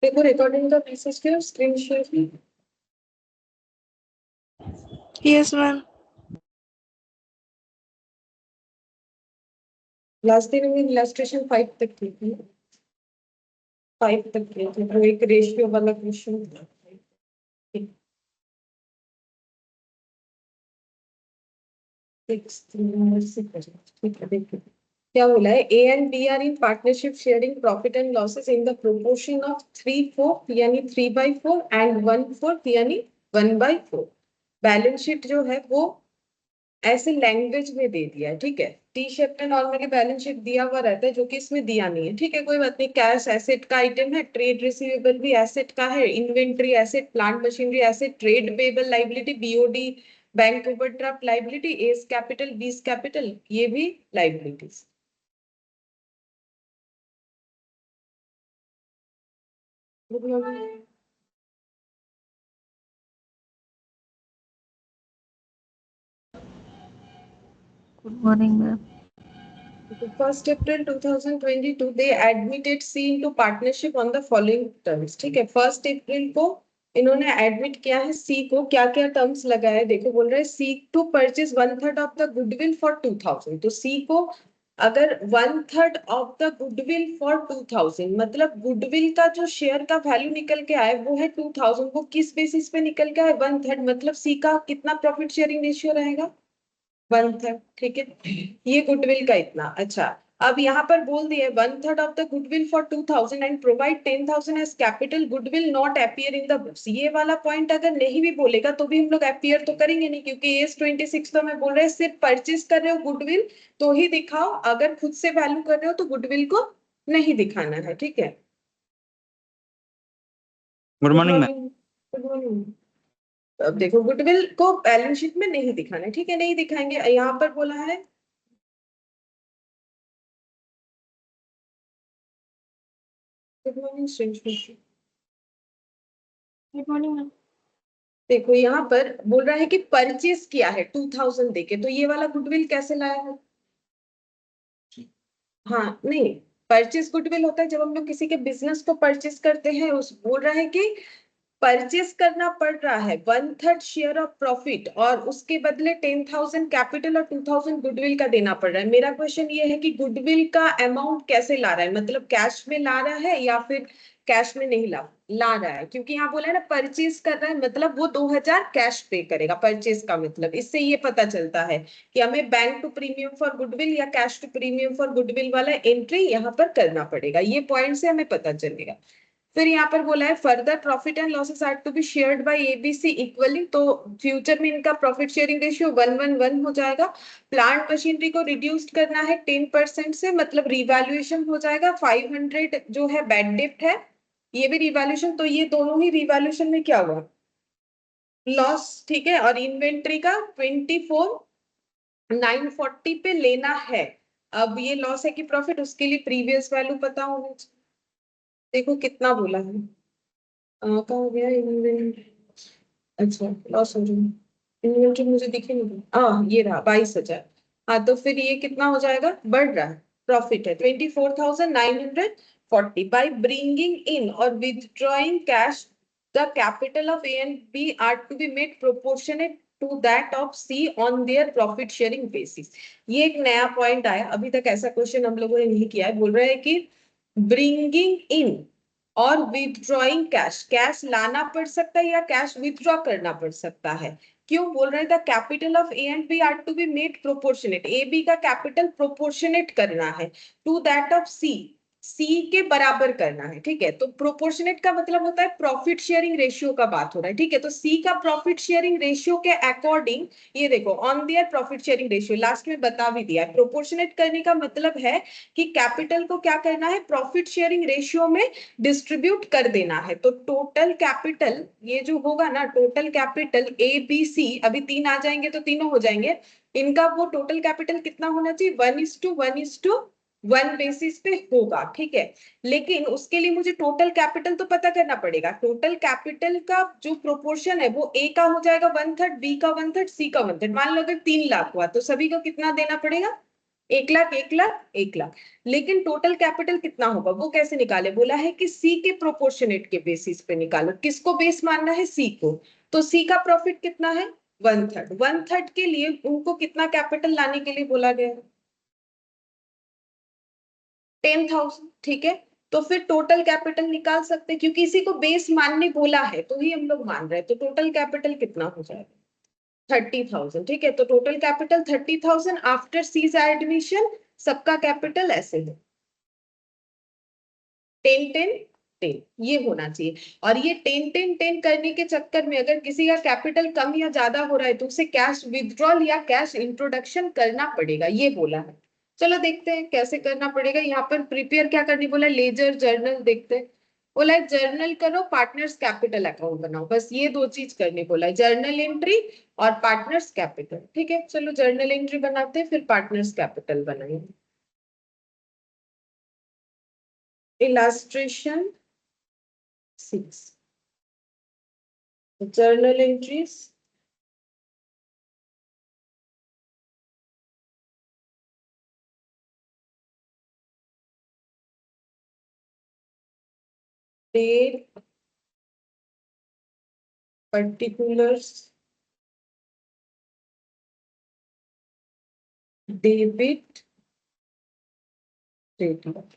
देखो रिकॉर्डिंग का मैसेज करो screen share. Yes ma'am. Last दिन में इलस्ट्रेशन 5 तक की थी, 5 तक की थी, वो एक रेशियो वाला क्वेश्चन था। ठीक है, देखिए क्या बोला है। A and B are in partnership sharing profit and losses in the proportion of 3/4 यानी 3/4 एंड 1/4 यानी 1/4। बैलेंस शीट जो है वो ऐसे लैंग्वेज में दे दिया है, ठीक है। टी शेप में नॉर्मली बैलेंस शीट दिया हुआ रहता है, जो कि इसमें दिया नहीं है, ठीक है, कोई बात नहीं। कैश एसेट का आइटम है, ट्रेड रिसीवेबल भी एसेट का है, inventory asset, plant machinery asset, trade payable liability, BOD bank overdraft liability, S capital बीस कैपिटल ये भी liabilities. Good morning ma'am. 1st April 2022 they admitted C into partnership on the following terms, ठीक है। 1st April को इन्होंने admit किया है सी को, क्या क्या टर्म्स लगाए देखो। बोल रहे हैं C to purchase 1/3 of the goodwill for 2000। तो सी को अगर 1/3 ऑफ द गुडविल फॉर 2000 मतलब गुडविल का जो शेयर का वैल्यू निकल के आए वो है 2000, वो किस बेसिस पे निकल के आए 1/3, मतलब सी का कितना प्रॉफिट शेयरिंग रेशियो रहेगा 1/3, ठीक है। ये गुडविल का इतना। अच्छा, अब यहाँ पर बोल दिए 1/3 of the goodwill for 2000 and provide 10,000 as capital, goodwill not appear in the books. ये वाला पॉइंट अगर नहीं भी बोलेगा तो भी हम लोग अपीयर तो करेंगे नहीं, क्योंकि एस 26 तो मैं बोल रहे हैं सिर्फ परचेज कर रहे हो गुडविल तो ही दिखाओ, अगर खुद से वैल्यू कर रहे हो तो गुडविल को नहीं दिखाना है, ठीक है। Good morning ma'am. Good morning. अब देखो गुडविल को बैलेंस शीट में नहीं दिखाना है, ठीक है, नहीं दिखाएंगे। यहाँ पर बोला है गुड मॉर्निंग श्रेष्ठ। Good morning ma'am. देखो यहाँ पर बोल रहा है कि परचेज किया है 2000 देके, तो ये वाला गुडविल कैसे लाया है। हाँ नहीं, परचेज गुडविल होता है जब हम लोग किसी के बिजनेस को परचेज करते हैं। उस बोल रहा है कि परचेज करना पड़ रहा है 1/3 शेयर ऑफ प्रॉफिट और उसके बदले 10,000 कैपिटल और 2000 गुडविल का देना पड़ रहा है। मेरा क्वेश्चन ये है कि गुडविल का अमाउंट कैसे ला रहा है, मतलब कैश में ला रहा है या फिर कैश में नहीं ला रहा है, क्योंकि यहाँ बोला है ना परचेज कर रहा है मतलब वो 2000 कैश पे करेगा। परचेज का मतलब इससे ये पता चलता है कि हमें bank to premium for goodwill या cash to premium for goodwill वाला एंट्री यहाँ पर करना पड़ेगा। ये पॉइंट से हमें पता चलेगा। फिर यहाँ पर बोला है further profit and losses are to be shared by ABC equally, तो फ्यूचर में इनका प्रॉफिट शेयरिंग रेशियो 1:1 हो जाएगा। प्लांट मशीनरी को रिड्यूस करना है 10% से, मतलब रिवैल्यूएशन हो जाएगा 500 जो है बैड डेप्ट है, ये भी रिवैल्यूएशन, तो ये दोनों ही रिवैल्यूएशन में क्या हुआ लॉस, ठीक है। और इन्वेंट्री का 24,940 पे लेना है। अब ये लॉस है कि प्रॉफिट, उसके लिए प्रीवियस वैल्यू पता होना चाहिए। देखो कितना बोला है, कहाँ हो गया इन्वेंट्री। अच्छा लॉस हो जाएगा, इन्वेंट्री मुझे दिखे नहीं, हाँ ये रहा 22,000। हाँ तो फिर ये कितना हो जाएगा, बढ़ रहा है, प्रॉफिट है 24,940 बाय ब्रिंगिंग इन और withdrawing cash the capital of A and B are to be made proportionate to that of C on their profit sharing basis. ये एक नया पॉइंट आया, अभी तक ऐसा क्वेश्चन हम लोगों ने नहीं किया है। बोल रहे हैं कि ब्रिंगिंग इन और विथड्रॉइंग कैश, कैश लाना पड़ सकता है या कैश विथड्रॉ करना पड़ सकता है। क्यों बोल रहे थे capital of A and B are to be made proportionate, A B का कैपिटल प्रोपोर्शनेट करना है to that of C, C के बराबर करना है, ठीक है। तो प्रोपोर्शनेट का मतलब होता है प्रॉफिट शेयरिंग रेशियो का बात हो रहा है, ठीक है। तो सी का प्रॉफिट शेयरिंग रेशियो के अकॉर्डिंग ये देखो on their profit sharing ratio last में बता भी दिया है। प्रोपोर्शनेट करने का मतलब है कि कैपिटल को क्या करना है प्रॉफिट शेयरिंग रेशियो में डिस्ट्रीब्यूट कर देना है। तो टोटल कैपिटल ये जो होगा ना, total capital A B C, अभी 3 आ जाएंगे तो तीनों हो जाएंगे, इनका वो टोटल कैपिटल कितना होना चाहिए 1:1:1 बेसिस पे होगा, ठीक है। लेकिन उसके लिए मुझे टोटल कैपिटल तो पता करना पड़ेगा। टोटल कैपिटल का जो प्रोपोर्शन है वो ए का हो जाएगा 1/3, बी का 1/3, सी का 1/3। मान लो अगर 3 लाख हुआ तो सभी को कितना देना पड़ेगा 1 लाख 1 लाख 1 लाख, लेकिन टोटल कैपिटल कितना होगा वो कैसे निकाले? बोला है कि सी के प्रोपोर्शनेट के बेसिस पे निकालो। किसको बेस मानना है? सी को। तो सी का प्रॉफिट कितना है? 1/3। 1/3 के लिए उनको कितना कैपिटल लाने के लिए बोला गया है? 10,000। ठीक है, तो फिर टोटल कैपिटल निकाल सकते हैं, क्योंकि इसी को बेस मानने बोला है तो ही हम लोग मान रहे हैं। तो टोटल कैपिटल कितना हो जाएगा? 30,000। ठीक है, तो total capital 30,000 after C's admission. सबका कैपिटल ऐसे है 10 10 10, ये होना चाहिए। और ये 10 10 10 करने के चक्कर में अगर किसी का कैपिटल कम या ज्यादा हो रहा है तो उसे कैश विथड्रॉल या कैश इंट्रोडक्शन करना पड़ेगा, ये बोला है। चलो देखते हैं कैसे करना पड़ेगा। यहाँ पर प्रिपेयर क्या करनी बोला? लेजर जर्नल देखते हैं। बोला है जर्नल करो, पार्टनर्स कैपिटल अकाउंट बनाओ, बस ये दो चीज करनी बोला है, जर्नल एंट्री और पार्टनर्स कैपिटल। ठीक है, चलो जर्नल एंट्री बनाते हैं, फिर पार्टनर्स कैपिटल बनाएंगे। Illustration 6, journal entries, date, particulars, debit, credit।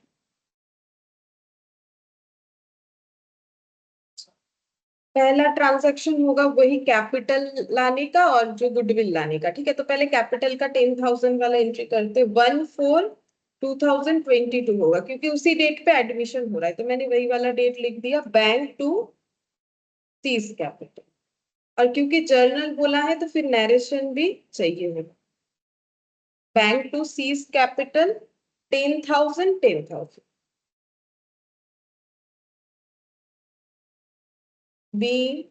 पहला ट्रांजैक्शन होगा वही कैपिटल लाने का और जो गुडविल लाने का। ठीक है, तो पहले कैपिटल का 10,000 वाला एंट्री करते, 1/4/2022 होगा, क्योंकि उसी डेट पे एडमिशन हो रहा है तो मैंने वही वाला डेट लिख दिया। बैंक टू सीज कैपिटल, और क्योंकि जर्नल बोला है तो फिर नरेशन भी चाहिए है। Bank to C's capital 10,000 10,000, B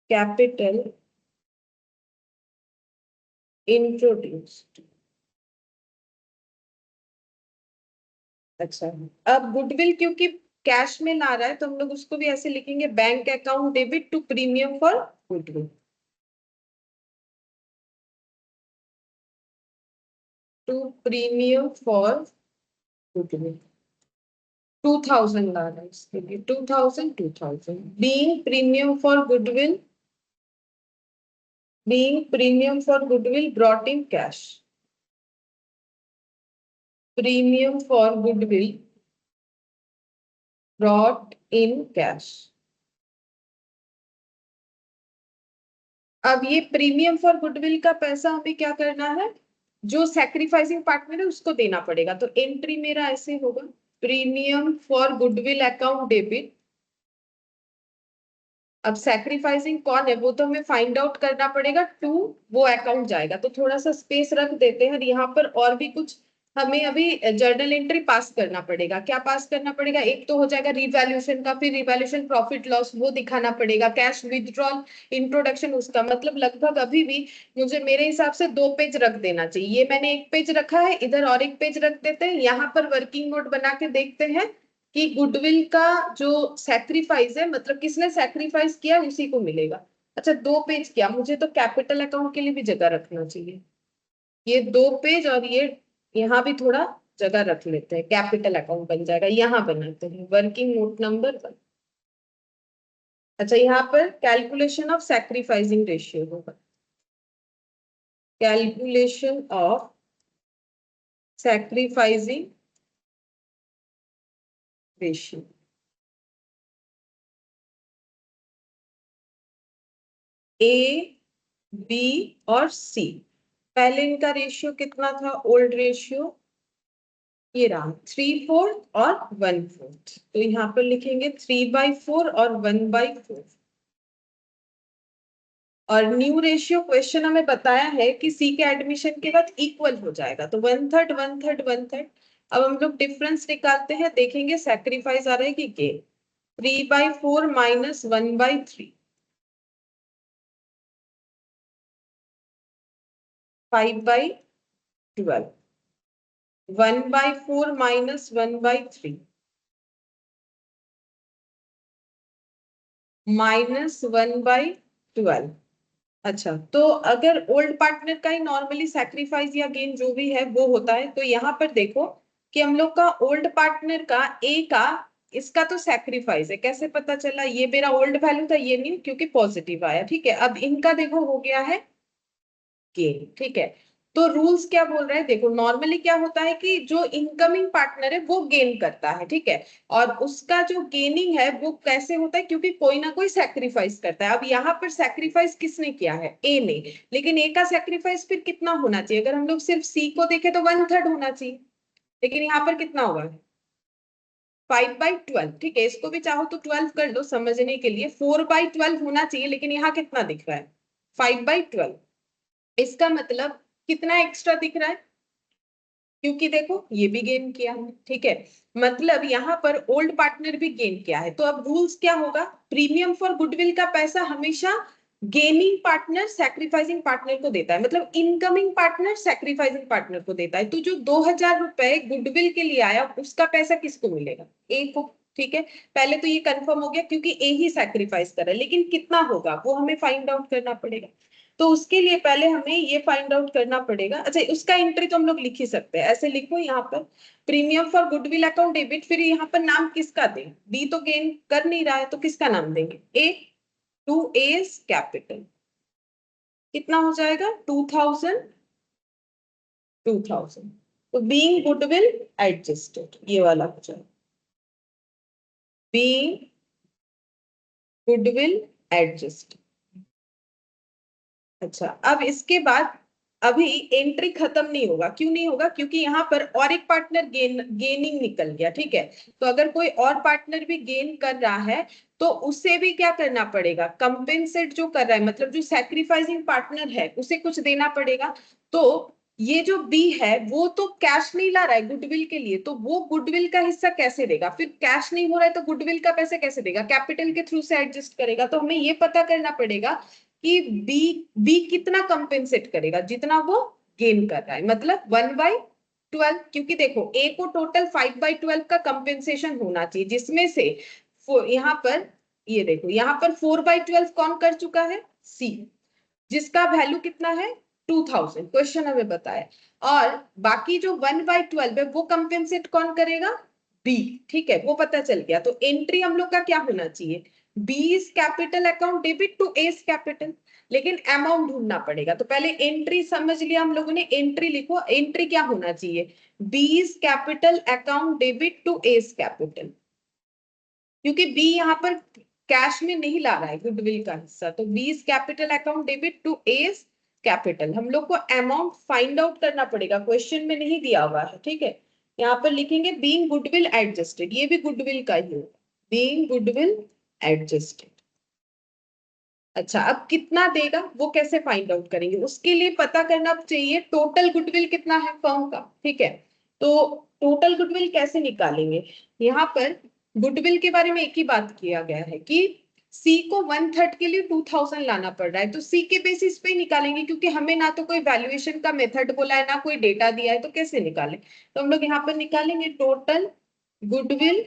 capital introduced. अच्छा, अब गुडविल क्योंकि कैश में ला रहा है तो हम लोग उसको भी ऐसे लिखेंगे, bank account debit to premium for goodwill, to premium for goodwill. 2,000 ला रहा है इसके लिए, 2,000 being premium for goodwill, being premium for goodwill brought in cash, premium for goodwill brought in cash. अब ये प्रीमियम फॉर गुडविल का पैसा हमें क्या करना है? जो सैक्रिफाइसिंग पार्टनर है उसको देना पड़ेगा। तो एंट्री मेरा ऐसे होगा, premium for goodwill account debit. अब सैक्रिफाइसिंग कौन है वो तो हमें फाइंड आउट करना पड़ेगा, टू वो अकाउंट जाएगा। तो थोड़ा सा स्पेस रख देते हैं, यहाँ पर और भी कुछ हमें अभी जर्नल एंट्री पास करना पड़ेगा। क्या पास करना पड़ेगा? एक तो हो जाएगा रिवैल्यूएशन का, फिर रिवैल्यूएशन प्रॉफिट लॉस वो दिखाना पड़ेगा, कैश विथड्रॉल इंट्रोडक्शन उसका, मतलब लगभग अभी भी मुझे मेरे हिसाब से 2 पेज रख देना चाहिए। ये मैंने 1 पेज रखा है, इधर और 1 पेज रख देते हैं। यहाँ पर वर्किंग नोट बना के देखते हैं कि गुडविल का जो सैक्रिफाइस है, मतलब किसने सैक्रिफाइस किया उसी को मिलेगा। अच्छा, 2 पेज क्या, मुझे तो कैपिटल अकाउंट के लिए भी जगह रखना चाहिए। ये 2 पेज और ये यहाँ भी थोड़ा जगह रख लेते हैं, कैपिटल अकाउंट बन जाएगा। यहाँ बनाते हैं वर्किंग नोट नंबर 1। अच्छा, यहाँ पर कैलकुलेशन ऑफ सैक्रिफाइसिंग रेशियो होगा, calculation of sacrificing ratio. A, B और सी, पहले इनका रेशियो कितना था? ओल्ड रेशियो ये रहा 3/4 और 1/4। तो यहाँ पर लिखेंगे 3/4 और 1/4। और न्यू रेशियो क्वेश्चन हमें बताया है कि सी के एडमिशन के बाद इक्वल हो जाएगा, तो 1/3 1/3 1/3। अब हम लोग डिफरेंस निकालते हैं, देखेंगे सैक्रिफाइस आ रहा है कि गेन। 3/4 माइनस 1/3, 5/12। 1/4 माइनस 1/3 माइनस 1/12, अच्छा, तो अगर ओल्ड पार्टनर का ही नॉर्मली सैक्रिफाइस या गेन जो भी है वो होता है, तो यहाँ पर देखो कि हम लोग का ओल्ड पार्टनर का ए का, इसका तो सैक्रिफाइस है, कैसे पता चला? ये मेरा ओल्ड वैल्यू था, ये नहीं, क्योंकि पॉजिटिव आया, ठीक है। अब इनका देखो हो गया है गेन, ठीक है। तो रूल्स क्या बोल रहे हैं, देखो नॉर्मली क्या होता है कि जो इनकमिंग पार्टनर है वो गेन करता है, ठीक है। और उसका जो गेनिंग है वो कैसे होता है, क्योंकि कोई ना कोई सैक्रिफाइस करता है। अब यहाँ पर सैक्रिफाइस किसने किया है? ए ने। लेकिन ए का सैक्रिफाइस फिर कितना होना चाहिए? अगर हम लोग सिर्फ सी को देखें तो 1/3 होना चाहिए, लेकिन यहाँ पर कितना होगा? 5/12, ठीक है। इसको भी चाहो तो 12 कर लो समझने के लिए, 4/12 होना चाहिए, लेकिन यहाँ कितना दिख रहा है? 5/12। इसका मतलब कितना एक्स्ट्रा दिख रहा है? क्योंकि देखो ये भी गेन किया है, ठीक है। मतलब यहाँ पर ओल्ड पार्टनर भी गेन किया है। तो अब रूल्स क्या होगा? प्रीमियम फॉर गुडविल का पैसा हमेशा गेनिंग पार्टनर सैक्रिफाइसिंग पार्टनर को देता है, मतलब इनकमिंग पार्टनर सैक्रिफाइसिंग पार्टनर को देता है। तो जो 2,000 रुपए गुडविल के लिए आया उसका पैसा किसको मिलेगा? ए को, ठीक है। पहले तो ये कंफर्म हो गया क्योंकि ए ही सैक्रिफाइस कर रहा है, लेकिन कितना होगा वो हमें फाइंड आउट करना पड़ेगा। तो उसके लिए पहले हमें ये फाइंड आउट करना पड़ेगा। अच्छा, उसका एंट्री तो हम लोग लिख ही सकते हैं, ऐसे लिखो यहाँ पर premium for goodwill account debit, फिर यहाँ पर नाम किसका दें? बी तो गेन कर नहीं रहा है, तो किसका नाम देंगे? ए टू एस कैपिटल। कितना हो जाएगा? 2,000। तो बीइंग गुडविल एडजस्टेड, ये वाला हो जाएगा बीइंग गुडविल एडजस्टेड। अच्छा, अब इसके बाद अभी एंट्री खत्म नहीं होगा। क्यों नहीं होगा? क्योंकि यहाँ पर और एक पार्टनर गेनिंग निकल गया, ठीक है। तो अगर कोई और पार्टनर भी गेन कर रहा है तो उसे भी क्या करना पड़ेगा? कंपेंसेट जो कर रहा है, मतलब जो सैक्रिफाइसिंग पार्टनर है उसे कुछ देना पड़ेगा। तो ये जो बी है वो तो कैश नहीं ला रहा है गुडविल के लिए, तो वो गुडविल का हिस्सा कैसे देगा? फिर कैश नहीं हो रहा है तो गुडविल का पैसा कैसे देगा? कैपिटल के थ्रू से एडजस्ट करेगा। तो हमें ये पता करना पड़ेगा कि बी बी कितना कंपेंसेट करेगा जितना वो गेन कर रहा है, मतलब 1/12। क्योंकि देखो ए को टोटल 5/12 का कंपेंसेशन होना चाहिए, जिसमें से यहाँ पर ये देखो यहाँ पर 4/12 कौन कर चुका है? सी, जिसका वैल्यू कितना है? 2,000, क्वेश्चन हमें बताया। और बाकी जो 1/12 है वो कंपेंसेट कौन करेगा? बी, ठीक है, वो पता चल गया। तो एंट्री हम लोग का क्या होना चाहिए? B's capital account debit to A's capital, लेकिन अमाउंट ढूंढना पड़ेगा। तो पहले एंट्री समझ लिया हम लोगों ने, एंट्री लिखो। एंट्री क्या होना चाहिए? B's capital account debit to A's capital, क्योंकि बी यहाँ पर कैश में नहीं ला रहा है गुडविल का हिस्सा। तो B's capital account debit to A's capital, हम लोग को अमाउंट फाइंड आउट करना पड़ेगा, क्वेश्चन में नहीं दिया हुआ है, ठीक है। यहाँ पर लिखेंगे बीइंग गुडविल एडजस्टेड, ये भी गुडविल का ही होगा, बीइंग गुडविल एडजस्टेड। अच्छा, अब कितना देगा वो कैसे फाइंड आउट करेंगे? उसके लिए पता करना चाहिए टोटल गुडविल कितना है फर्म का, ठीक है। तो टोटल गुडविल कैसे निकालेंगे? यहाँ पर गुडविल के बारे में एक ही बात किया गया है कि सी को 1/3 के लिए 2,000 लाना पड़ रहा है, तो सी के बेसिस पे ही निकालेंगे, क्योंकि हमें ना तो कोई वैल्यूएशन का मेथड बोला है ना कोई डेटा दिया है, तो कैसे निकालें? तो हम लोग यहाँ पर निकालेंगे total goodwill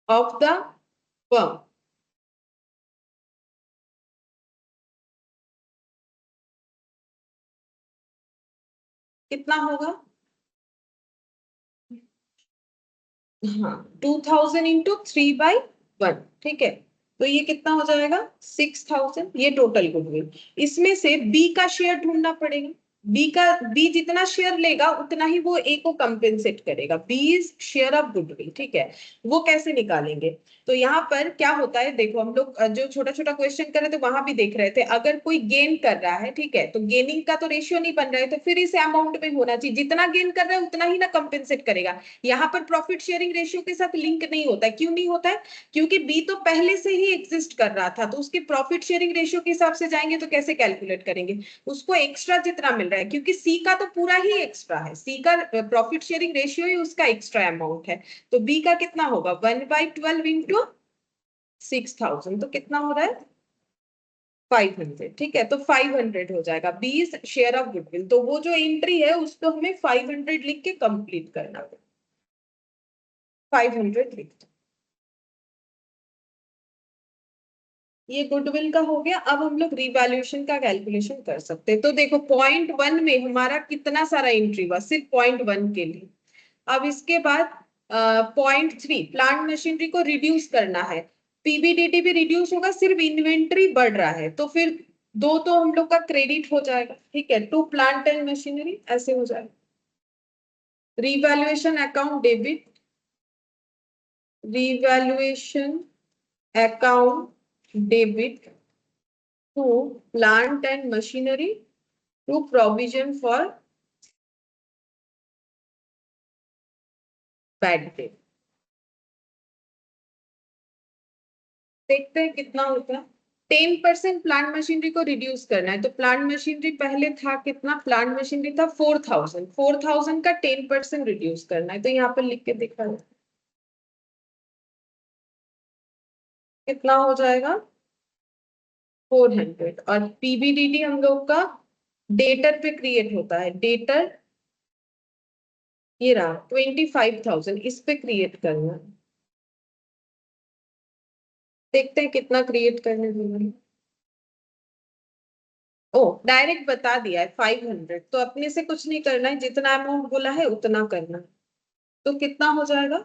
of the firm. कितना होगा? हाँ, 2,000 इंटू 3/1, ठीक है। तो ये कितना हो जाएगा? 6,000, ये टोटल गुडविल। इसमें से बी का शेयर ढूंढना पड़ेगा। बी जितना शेयर लेगा उतना ही वो ए को कंपेंसेट करेगा, B is share of goodwill, ठीक है। वो कैसे निकालेंगे? तो यहाँ पर क्या होता है, देखो हम लोग जो छोटा छोटा क्वेश्चन कर रहे थे वहां भी देख रहे थे, अगर कोई गेन कर रहा है, ठीक है, तो गेनिंग का तो रेशियो नहीं बन रहा है, तो फिर इस अमाउंट में होना चाहिए, जितना गेन कर रहा है उतना ही ना कंपेंसेट करेगा। यहाँ पर प्रॉफिट शेयरिंग रेशियो के साथ लिंक नहीं होता है। क्यों नहीं होता है? क्योंकि बी तो पहले से ही एग्जिस्ट कर रहा था, तो उसके प्रॉफिट शेयरिंग रेशियो के हिसाब से जाएंगे तो कैसे कैलकुलेट करेंगे? उसको एक्स्ट्रा जितना मिल रहा है, क्योंकि सी का तो पूरा ही एक्स्ट्रा है, सी का प्रॉफिट शेयरिंग रेशियो ही उसका एक्स्ट्रा अमाउंट है। तो बी का कितना होगा? 1/12 इंटू 6,000, तो कितना हो रहा है? 500, ठीक है। तो 500 हो जाएगा 20 शेयर ऑफ गुडविल। तो वो जो एंट्री है उसको हमें 500 लिख के कंप्लीट करना है। 500 लिख दो। ये गुडविल का हो गया। अब हम लोग रिवैल्यूएशन का कैलकुलेशन कर सकते हैं। तो देखो .1 में हमारा कितना सारा एंट्री हुआ, सिर्फ .1 के लिए। अब इसके बाद .3 प्लांट मशीनरी को रिड्यूस करना है, पीबीडीटी भी रिड्यूस होगा, सिर्फ इन्वेंट्री बढ़ रहा है, तो फिर दो तो हम लोग का क्रेडिट हो जाएगा, ठीक है, टू प्लांट एंड मशीनरी ऐसे हो जाएगा। Revaluation account debit, revaluation account debit to plant and machinery to provision for bad debt. देखते हैं कितना होता है। 10% प्लांट मशीनरी को रिड्यूस करना है, तो प्लांट मशीनरी पहले था कितना, प्लांट मशीनरी था 4000 का 10% रिड्यूस करना है, तो यहाँ पर लिख के दिखा है कितना हो जाएगा 400। और पीबीडीटी हम लोग का डेटर पे क्रिएट होता है, डेटर ये रहा 25,000, इस पे क्रिएट करना है। देखते हैं कितना क्रिएट करने देंगे। ओ डायरेक्ट बता दिया है 500, तो अपने से कुछ नहीं करना है, जितना अमाउंट बोला है उतना करना है। तो कितना हो जाएगा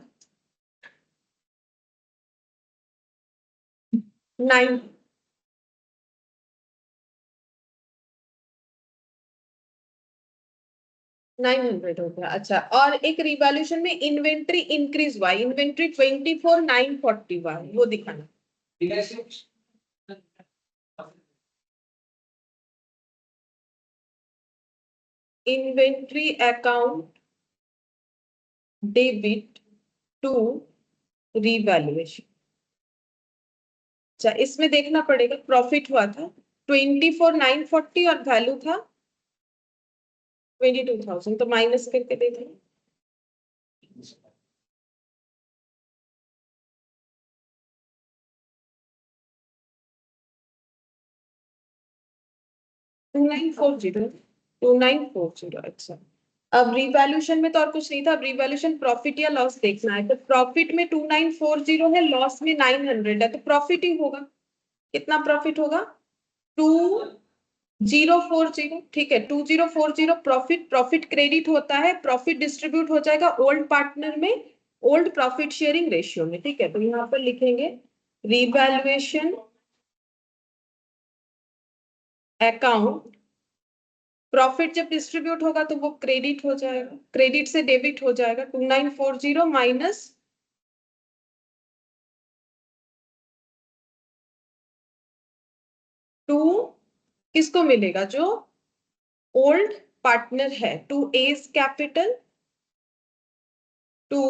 9 900 हो गया। अच्छा, और एक रिवॉल्यूशन में इन्वेंट्री इंक्रीज हुआ, इन्वेंट्री 24,940 हुआ, वो दिखाना। Inventory account debit to revaluation. अच्छा, इसमें देखना पड़ेगा, प्रॉफिट हुआ था 24,940 और वैल्यू था 22,000, तो माइनस करके देखेंगे। Two nine four zero. अच्छा, अब रिवैल्यूएशन में तो और कुछ नहीं था, अब रिवैल्यूएशन प्रॉफिट या लॉस देखना है, तो प्रॉफिट में 2940 है, लॉस में 900 है, तो प्रॉफिट ही होगा। कितना प्रॉफिट होगा 2040, ठीक है 2040 प्रॉफिट। प्रॉफिट क्रेडिट होता है, प्रॉफिट डिस्ट्रीब्यूट हो जाएगा ओल्ड पार्टनर में, ओल्ड प्रॉफिट शेयरिंग रेशियो में, ठीक है। तो यहाँ पर लिखेंगे रिवैल्यूएशन अकाउंट, प्रॉफिट जब डिस्ट्रीब्यूट होगा तो वो क्रेडिट हो जाएगा, क्रेडिट से डेबिट हो जाएगा 2940 माइनस 2, किसको मिलेगा जो ओल्ड पार्टनर है, to A's capital to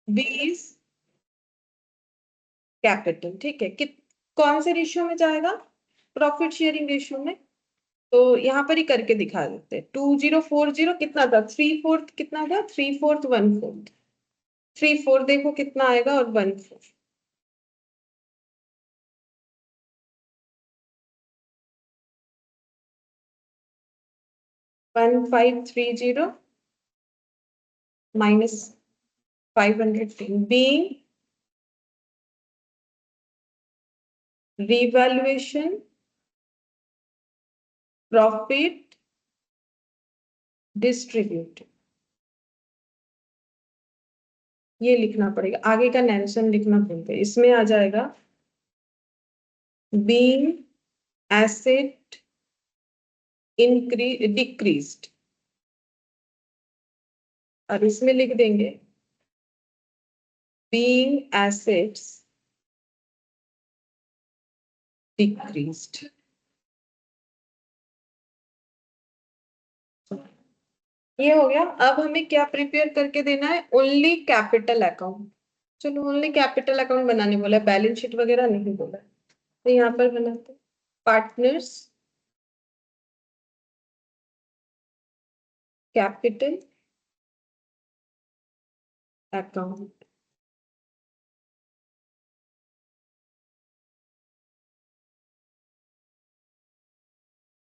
B's capital, ठीक है। कौन से रेशियो में जाएगा, प्रॉफिट शेयरिंग रेशियो में। तो यहाँ पर ही करके दिखा देते हैं। 2040 कितना था, 3/4 कितना था, 3/4 1/4, 3/4 देखो कितना आएगा, और 1/4 1530 minus 510 being revaluation profit distributed। ये लिखना पड़ेगा, आगे का नैरेशन लिखना भूलते, इसमें आ जाएगा being asset increase decreased, और इसमें लिख देंगे being assets decreased। ये हो गया। अब हमें क्या प्रिपेयर करके देना है, ओनली कैपिटल अकाउंट। चलो ओनली कैपिटल अकाउंट बनाने बोला है, बैलेंस शीट वगैरह नहीं बोला है, तो यहाँ पर बनाते हैं पार्टनर्स कैपिटल अकाउंट।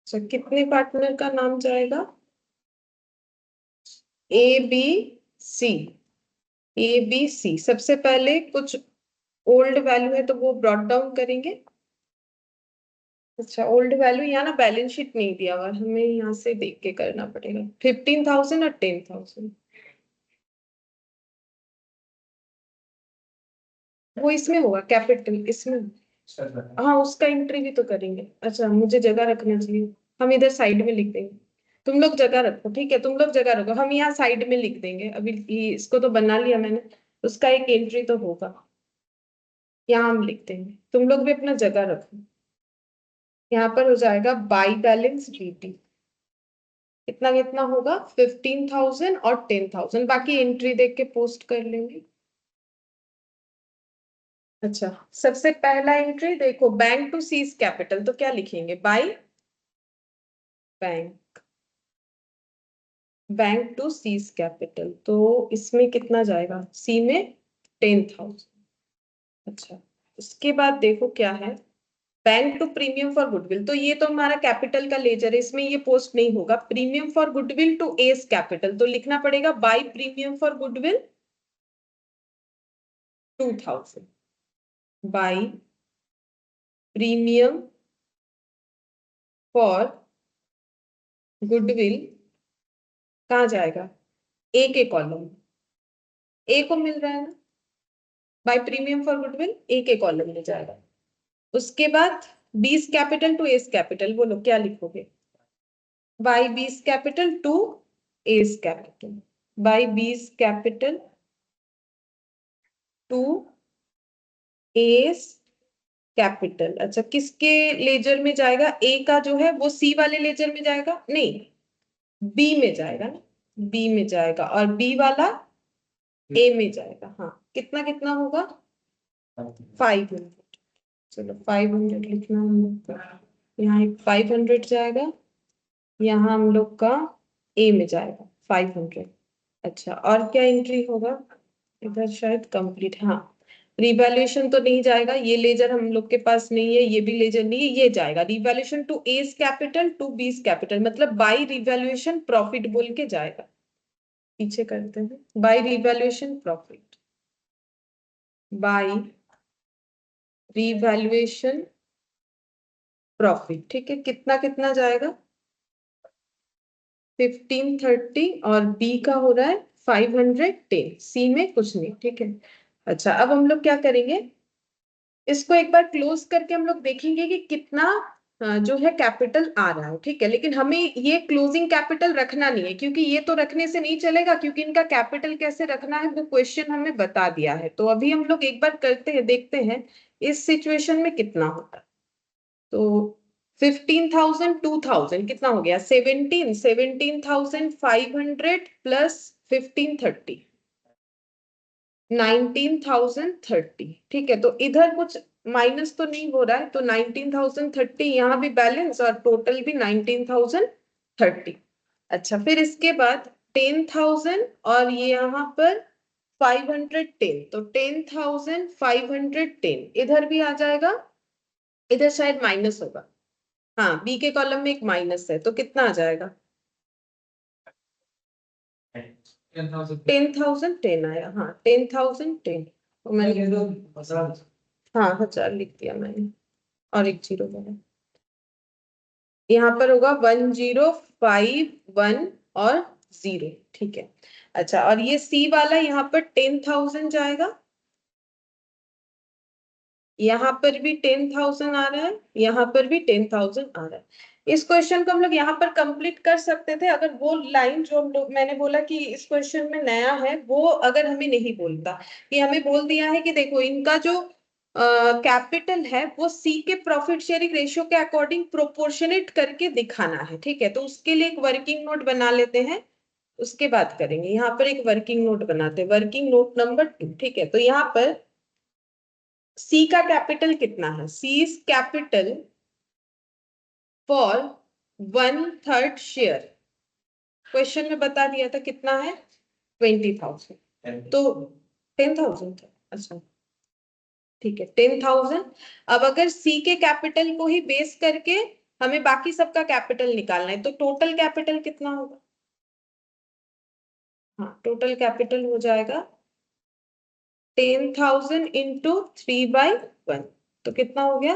अच्छा, कितने पार्टनर का नाम जाएगा, ए बी सी। ए बी सी सबसे पहले कुछ ओल्ड वैल्यू है तो वो ब्रॉट डाउन करेंगे। अच्छा, ओल्ड वैल्यू यहाँ ना बैलेंस शीट नहीं दिया हुआ, हमें यहाँ से देख के करना पड़ेगा। 15,000 और 10,000 वो इसमें होगा, कैपिटल इसमें। हाँ, उसका एंट्री भी तो करेंगे। अच्छा, मुझे जगह रखना चाहिए, हम इधर साइड में लिख देंगे। तुम लोग जगह रखो, ठीक है, तुम लोग जगह रखो, हम यहाँ साइड में लिख देंगे। अभी इसको तो बना लिया मैंने, उसका एक एंट्री तो होगा, यहाँ हम लिख देंगे। तुम लोग भी अपना जगह रखो। यहाँ पर हो जाएगा बाई बैलेंस बीटी, कितना कितना होगा, 15,000 और 10,000। बाकी एंट्री देख के पोस्ट कर लेंगे। अच्छा, सबसे पहला एंट्री देखो, बैंक टू सीज कैपिटल, तो क्या लिखेंगे, by bank, bank to C's capital, तो इसमें कितना जाएगा, सी में 10,000। अच्छा, उसके बाद देखो क्या है, bank to premium for goodwill, तो ये तो हमारा कैपिटल का लेजर है, इसमें ये पोस्ट नहीं होगा। Premium for goodwill to A's capital, तो लिखना पड़ेगा by premium for goodwill 2,000, by premium for goodwill, कहाँ जाएगा, ए के कॉलम, ए को मिल रहा है ना, बाय प्रीमियम फॉर गुडविल ए के कॉलम में जाएगा। उसके बाद बीस कैपिटल टू एस कैपिटल, बोलो क्या लिखोगे, by B's capital to A's capital, by B's capital to A's capital. अच्छा, किसके लेजर में जाएगा, ए का जो है वो सी वाले लेजर में जाएगा, नहीं बी में जाएगा ना, बी में जाएगा, और बी वाला ए में जाएगा। हाँ, कितना कितना होगा, 500। चलो 500 लिखना हम लोग का, यहाँ एक 500 जाएगा, यहाँ हम लोग का ए में जाएगा 500। अच्छा, और क्या एंट्री होगा, इधर शायद कंप्लीट, हाँ रिवैल्यूएशन तो नहीं जाएगा, ये लेजर हम लोग के पास नहीं है, ये भी लेजर नहीं है, ये जाएगा revaluation to A's capital to B's capital, मतलब बाय रिवैल्यूएशन प्रॉफिट बोल के जाएगा। पीछे करते हैं, by revaluation profit, by revaluation profit, ठीक है, कितना कितना जाएगा, 1530, और बी का हो रहा है 510, सी में कुछ नहीं, ठीक है। अच्छा, अब हम लोग क्या करेंगे, इसको एक बार क्लोज करके हम लोग देखेंगे कि कितना जो है कैपिटल आ रहा है, ठीक है, लेकिन हमें ये क्लोजिंग कैपिटल रखना नहीं है, क्योंकि ये तो रखने से नहीं चलेगा, क्योंकि इनका कैपिटल कैसे रखना है वो क्वेश्चन हमें बता दिया है। तो अभी हम लोग एक बार करते हैं, देखते हैं इस सिचुएशन में कितना होता है। तो 15,000 2,000 कितना हो गया, 17,500 प्लस 1530, 19,030, ठीक है। तो इधर कुछ माइनस तो नहीं हो रहा है, तो 19,030 यहाँ भी बैलेंस, और टोटल भी 19,030। अच्छा, फिर इसके बाद 10,000 और ये यहाँ पर 510, तो 10,510 इधर भी आ जाएगा, इधर शायद माइनस होगा, हाँ बी के कॉलम में एक माइनस है, तो कितना आ जाएगा, 10,010 आया, हाँ 10,010, तो मैंने, हाँ 1000 लिख दिया मैंने, और एक जीरो बना, यहाँ पर होगा 1051 और जीरो, ठीक है। अच्छा, और ये सी वाला यहाँ पर 10,000 जाएगा, यहाँ पर भी 10,000 आ रहा है, यहाँ पर भी 10,000 आ रहा है। इस क्वेश्चन को हम लोग यहाँ पर कंप्लीट कर सकते थे, अगर वो लाइन जो हम लोग, मैंने बोला कि इस क्वेश्चन में नया है, वो अगर हमें नहीं बोलता, कि हमें बोल दिया है कि देखो इनका जो कैपिटल है वो सी के प्रॉफिट शेयरिंग रेशियो के अकॉर्डिंग प्रोपोर्शनेट करके दिखाना है, ठीक है, तो उसके लिए एक वर्किंग नोट बना लेते हैं, उसके बाद करेंगे। यहाँ पर एक वर्किंग नोट बनाते हैं, वर्किंग नोट नंबर 2, ठीक है। तो यहाँ पर सी का कैपिटल कितना है, C is capital for 1/3 share, question में बता दिया था कितना है, 20,000, तो 10,000 था, अच्छा ठीक है 10,000। अब अगर सी के कैपिटल को ही बेस करके हमें बाकी सबका कैपिटल निकालना है, तो टोटल कैपिटल कितना होगा, हाँ टोटल कैपिटल हो जाएगा 10,000 इंटू 3/1, तो कितना हो गया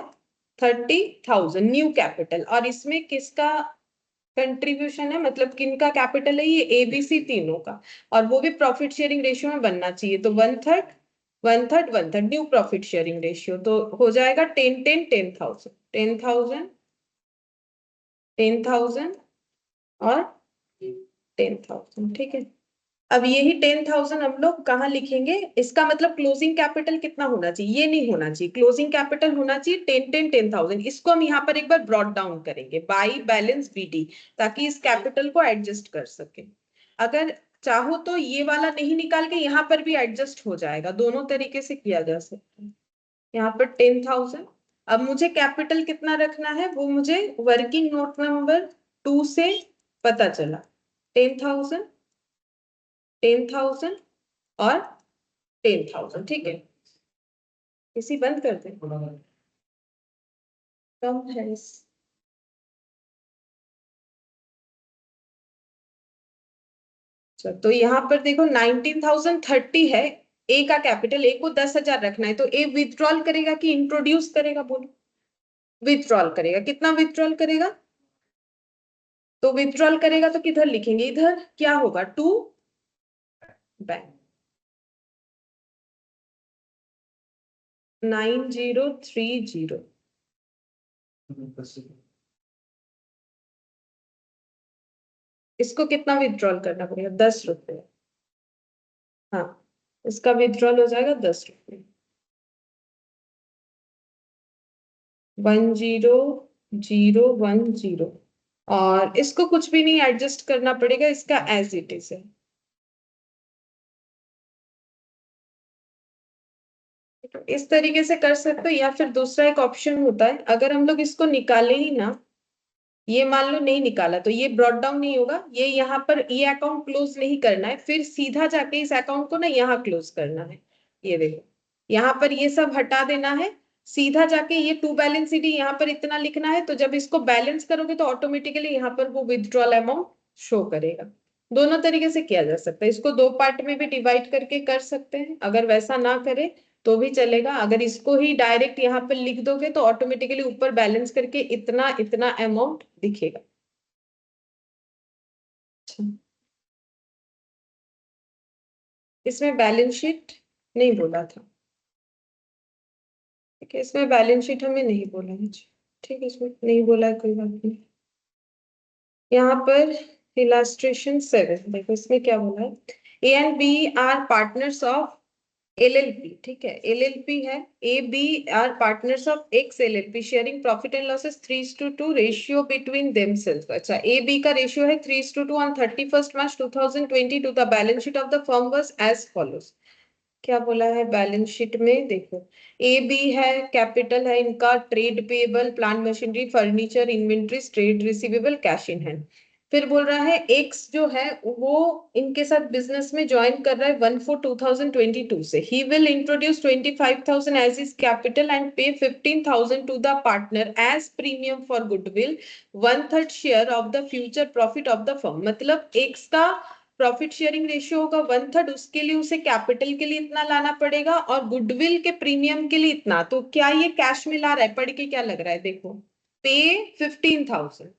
30,000 न्यू कैपिटल। और इसमें किसका कंट्रीब्यूशन है, मतलब किनका कैपिटल है, ये एबीसी तीनों का, और वो भी प्रॉफिट शेयरिंग रेशियो में बनना चाहिए। तो 1/3 1/3 1/3 न्यू प्रॉफिट शेयरिंग रेशियो, तो हो जाएगा 10,000 10,000 10,000 और 10,000। ठीक है, अब यही 10,000 हम लोग कहाँ लिखेंगे, इसका मतलब क्लोजिंग कैपिटल कितना होना चाहिए, ये नहीं होना चाहिए, क्लोजिंग कैपिटल होना चाहिए 10,000। इसको हम यहाँ पर एक बार ब्रॉट डाउन करेंगे बाई बैलेंस बीडी, ताकि इस कैपिटल को एडजस्ट कर सके। अगर चाहो तो ये वाला नहीं निकाल के यहाँ पर भी एडजस्ट हो जाएगा, दोनों तरीके से किया जा सकता है। यहाँ पर 10,000, अब मुझे कैपिटल कितना रखना है वो मुझे वर्किंग नोट नंबर 2 से पता चला। 10,000 10,000 और 10,000। ठीक है, इसी बंद कर दें, कम है तो यहाँ पर देखो 19,030 है, ए का कैपिटल, ए को 10,000 रखना है, तो ए विथड्रॉल करेगा कि इंट्रोड्यूस करेगा, बोलो। विथड्रॉल करेगा, कितना विथड्रॉल करेगा, तो विथड्रॉल करेगा तो किधर लिखेंगे, इधर क्या होगा, टू बैंक 9030। इसको कितना विथड्रॉल करना पड़ेगा, 10 रुपए। हाँ, इसका विथड्रॉल हो जाएगा 10 रुपए, 10,010। और इसको कुछ भी नहीं एडजस्ट करना पड़ेगा, इसका एज इट इज है। तो इस तरीके से कर सकते हो, या फिर दूसरा एक ऑप्शन होता है, अगर हम लोग इसको निकाले ही ना, ये मान लो नहीं निकाला, तो ये ब्रॉट डाउन नहीं होगा, ये यहाँ पर ये अकाउंट क्लोज नहीं करना है, फिर सीधा जाके इस अकाउंट को ना यहाँ क्लोज करना है। ये देखो, यहाँ पर ये सब हटा देना है, सीधा जाके ये टू बैलेंस शीट यहाँ पर इतना लिखना है, तो जब इसको बैलेंस करोगे तो ऑटोमेटिकली यहाँ पर वो विथड्रॉल अमाउंट शो करेगा। दोनों तरीके से किया जा सकता है, इसको दो पार्ट में भी डिवाइड करके कर सकते हैं, अगर वैसा ना करे तो भी चलेगा। अगर इसको ही डायरेक्ट यहाँ पर लिख दोगे तो ऑटोमेटिकली ऊपर बैलेंस करके इतना इतना अमाउंट दिखेगा। अच्छा, इसमें बैलेंस शीट नहीं बोला था, ठीक है, इसमें बैलेंस शीट हमें नहीं बोला है, ठीक है, इसमें नहीं बोला है, कोई बात नहीं। यहाँ पर इलास्ट्रेशन 7 देखो, इसमें क्या बोला है, A and B are partners of LLP. ठीक है, एलएलपी है, A B are partners of X LLP sharing profit and losses 3:2 ratio between themselves. अच्छा, ए बी का रेशियो है 3:2 on 31st March 2022। The balance sheet of the firm was as follows. क्या बोला है balance sheet में, देखो A B है, capital है इनका, trade payable, plant machinery, furniture, inventories, trade receivable, cash in hand. फिर बोल रहा है एक्स जो है वो इनके साथ बिजनेस में ज्वाइन कर रहा है 1/4/2022 से। He will introduce 25,000 as is capital and pay 15,000 to the partner as premium for goodwill, 1/3 share of the future profit of the firm. मतलब एक्स का प्रॉफिट शेयरिंग रेशियो होगा 1/3, उसके लिए उसे कैपिटल के लिए इतना लाना पड़ेगा और गुडविल के प्रीमियम के लिए इतना। तो क्या ये कैश में ला रहा है, पढ़ के क्या लग रहा है, देखो पे 15,000,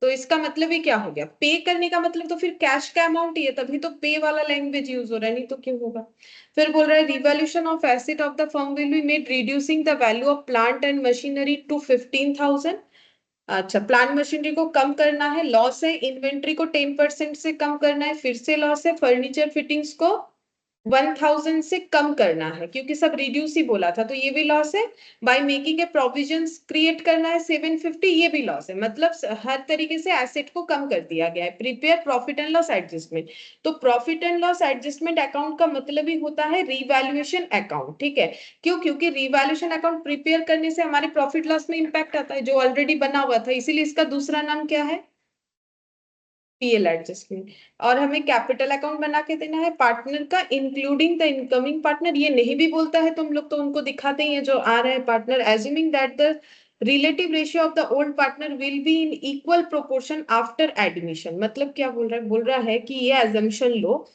तो इसका मतलब ये क्या हो गया, पे करने का मतलब तो फिर कैश का अमाउंट ही है, तभी तो पे वाला लैंग्वेज यूज हो रहा है, नहीं तो क्यों होगा। फिर बोल रहा है revaluation of asset of the firm will be made reducing the value of plant and machinery to 15,000। अच्छा, प्लांट मशीनरी को कम करना है, लॉस है, इन्वेंट्री को 10% से कम करना है, फिर से लॉस है, फर्नीचर फिटिंग्स को 1,000 से कम करना है, क्योंकि सब रिड्यूस ही बोला था, तो ये भी लॉस है। By making a provisions create करना है 750, ये भी लॉस है। मतलब हर तरीके से एसेट को कम कर दिया गया है। Prepare profit and loss adjustment, तो profit and loss adjustment account का मतलब ही होता है रिवैल्यूएशन अकाउंट। ठीक है, क्यों, क्योंकि रिवैल्यूएशन अकाउंट प्रिपेयर करने से हमारे प्रॉफिट लॉस में इंपैक्ट आता है जो ऑलरेडी बना हुआ था, इसीलिए इसका दूसरा नाम क्या है, पीएल एडजस्टमेंट। और हमें कैपिटल अकाउंट बना के देना है पार्टनर का, इंक्लूडिंग द इनकमिंग पार्टनर। ये नहीं भी बोलता है तो हम लोग तो उनको दिखाते ही है जो आ रहे हैं partner. Assuming that the relative ratio of the old partner will be in equal proportion after admission. मतलब क्या बोल रहा है, बोल रहा है कि ये assumption low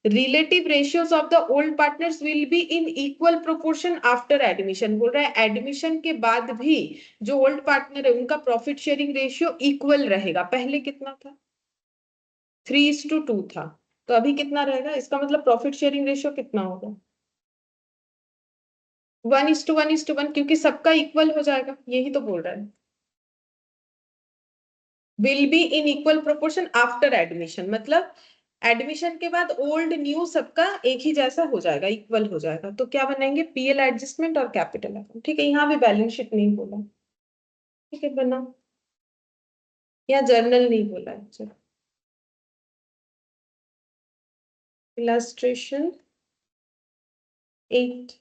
relative ratios of the old partners will be in equal proportion after admission. बोल रहा है एडमिशन के बाद भी जो ओल्ड पार्टनर है उनका प्रॉफिट शेयरिंग रेशियो इक्वल रहेगा। पहले कितना था? 3:2 था, तो अभी कितना रहेगा? इसका मतलब प्रॉफिट शेयरिंग रेशियो कितना होगा? 1:1:1, क्योंकि सबका इक्वल हो जाएगा, यही तो बोल रहा है। Will be in equal proportion after admission, मतलब एडमिशन के बाद ओल्ड न्यू सबका एक ही जैसा हो जाएगा, इक्वल हो जाएगा। तो क्या बनाएंगे? पीएल एडजस्टमेंट और कैपिटल अकाउंट। ठीक है, यहाँ भी बैलेंस शीट नहीं बोला। ठीक है, बनाओ। यहाँ जर्नल नहीं बोला है। चलो, illustration 8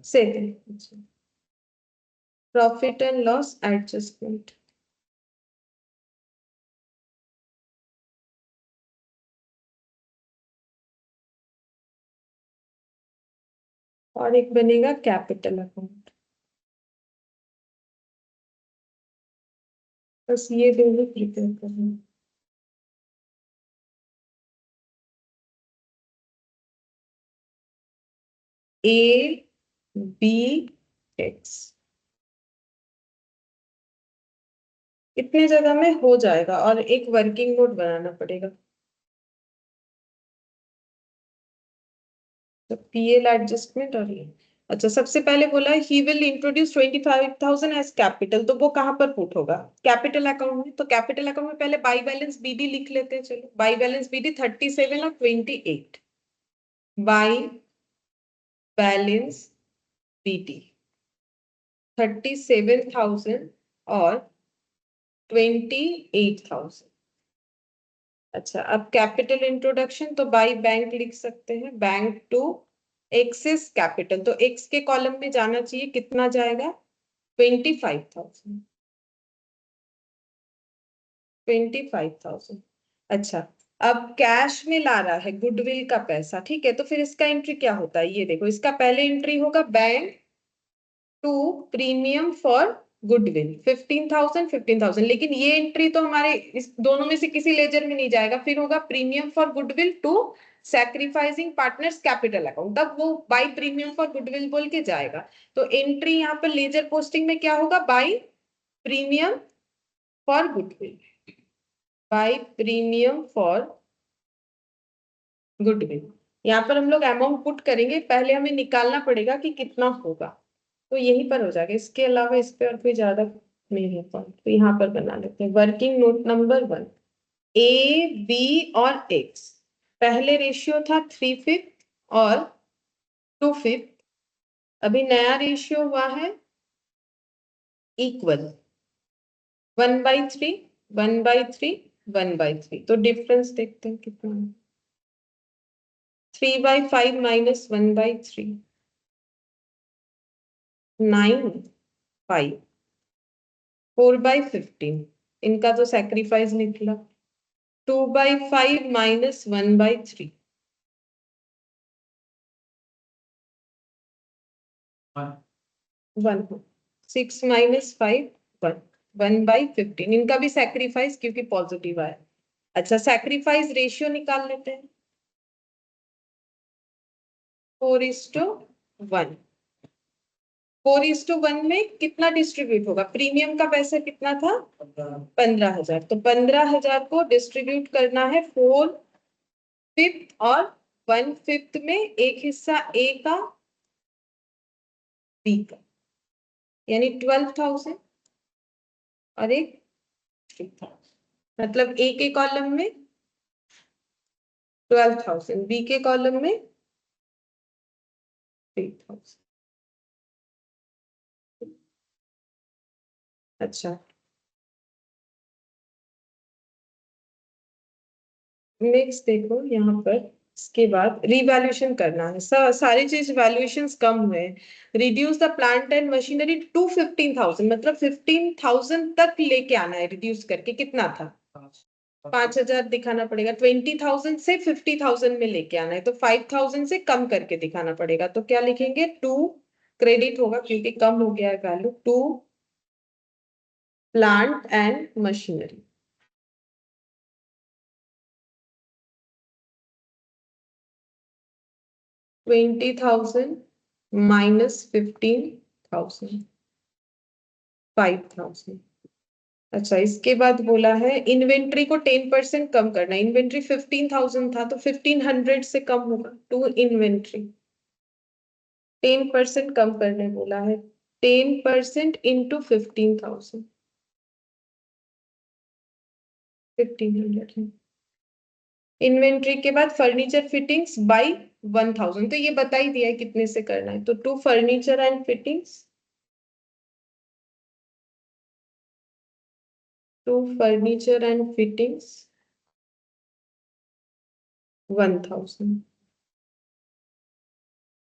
7, profit and loss adjustment. और एक बनेगा कैपिटल अकाउंट। बस ये दोनों प्रिपेयर करना। ए बी एक्स इतने जगह में हो जाएगा, और एक वर्किंग नोट बनाना पड़ेगा। तो पीएल एडजस्टमेंट और ये। अच्छा, सबसे पहले बोला he will introduce 25,000 as capital, तो वो कहां पर पुट होगा? कैपिटल अकाउंट में। तो कैपिटल अकाउंट में पहले बाई बैलेंस बीडी लिख लेते हैं। चलो, बाई बैलेंस बीडी 37 और 28। बाई बैलेंस बीडी 37,000 और 28,000। अच्छा, अब कैपिटल इंट्रोडक्शन तो बाई बैंक लिख सकते हैं। बैंक टू एक्सेस कैपिटल, तो एक्स के कॉलम में जाना चाहिए, कितना जाएगा? 25,000। 25,000। अच्छा, अब कैश में ला रहा है गुडविल का पैसा। ठीक है, तो फिर इसका एंट्री क्या होता है? ये देखो, इसका पहले एंट्री होगा bank to premium for goodwill 15,000 15,000। लेकिन ये एंट्री तो हमारे इस दोनों में से किसी लेजर में नहीं जाएगा। फिर होगा premium for goodwill to sacrificing partners capital account, तब वो बाई प्रीमियम फॉर गुडविल बोल के जाएगा। तो एंट्री यहाँ पर लेजर पोस्टिंग में क्या होगा? By premium for goodwill, by premium for goodwill. यहाँ पर हम लोग अमाउंट पुट करेंगे, पहले हमें निकालना पड़ेगा कि कितना होगा। तो यहीं पर हो जाएगा, इसके अलावा इस पे और कोई ज्यादा नहीं है पॉइंट। तो यहाँ पर बना लेते हैं working note number 1। A B और एक्स, पहले रेशियो था 3/5 और 2/5। अभी नया रेशियो हुआ है इक्वल 1/3 1/3 1/3। तो डिफरेंस देखते हैं कितना है। 3/5 माइनस 1/3 9/5। 4/15 इनका तो सैक्रिफाइस निकला। 2/5 माइनस 1/3 1। 6 माइनस 5 1। 1/15 इनका भी सैक्रिफाइस, क्योंकि पॉजिटिव आया। अच्छा, सैक्रिफाइस रेशियो निकाल लेते हैं। 4:1। 4:1 में कितना डिस्ट्रीब्यूट होगा? प्रीमियम का पैसा कितना था? 15,000। तो 15,000 को डिस्ट्रीब्यूट करना है 4/5 और 1/5 में, एक हिस्सा ए का बी का, यानी 12,000 और एक 3,000। मतलब ए के कॉलम में 12,000, बी के कॉलम में 3,000। अच्छा, नेक्स्ट देखो यहाँ पर, इसके बाद रिवैल्यूएशन करना है। सारी चीज वैल्यूएशंस कम हुए। Reduce the plant and machinery to 15,000, मतलब 15,000 तक लेके आना है। रिड्यूस करके कितना था? 5,000 दिखाना पड़ेगा। 20,000 से 50,000 में लेके आना है, तो 5,000 से कम करके दिखाना पड़ेगा। तो क्या लिखेंगे? टू क्रेडिट होगा क्योंकि कम हो गया है value, to plant and machinery. 20,000 minus 15,000, 5,000। अच्छा, इसके बाद बोला है इन्वेंट्री को 10% कम करना। इन्वेंट्री 15,000 था तो 1500 से कम होगा टू इन्वेंट्री। 10% कम करने बोला है, 10% इंटू 15,000, 1500 है। इन्वेंट्री के बाद फर्नीचर फिटिंग्स बाई 1000, तो ये बता ही दिया है कितने से करना है, तो to furniture and fittings, to furniture and fittings 1000।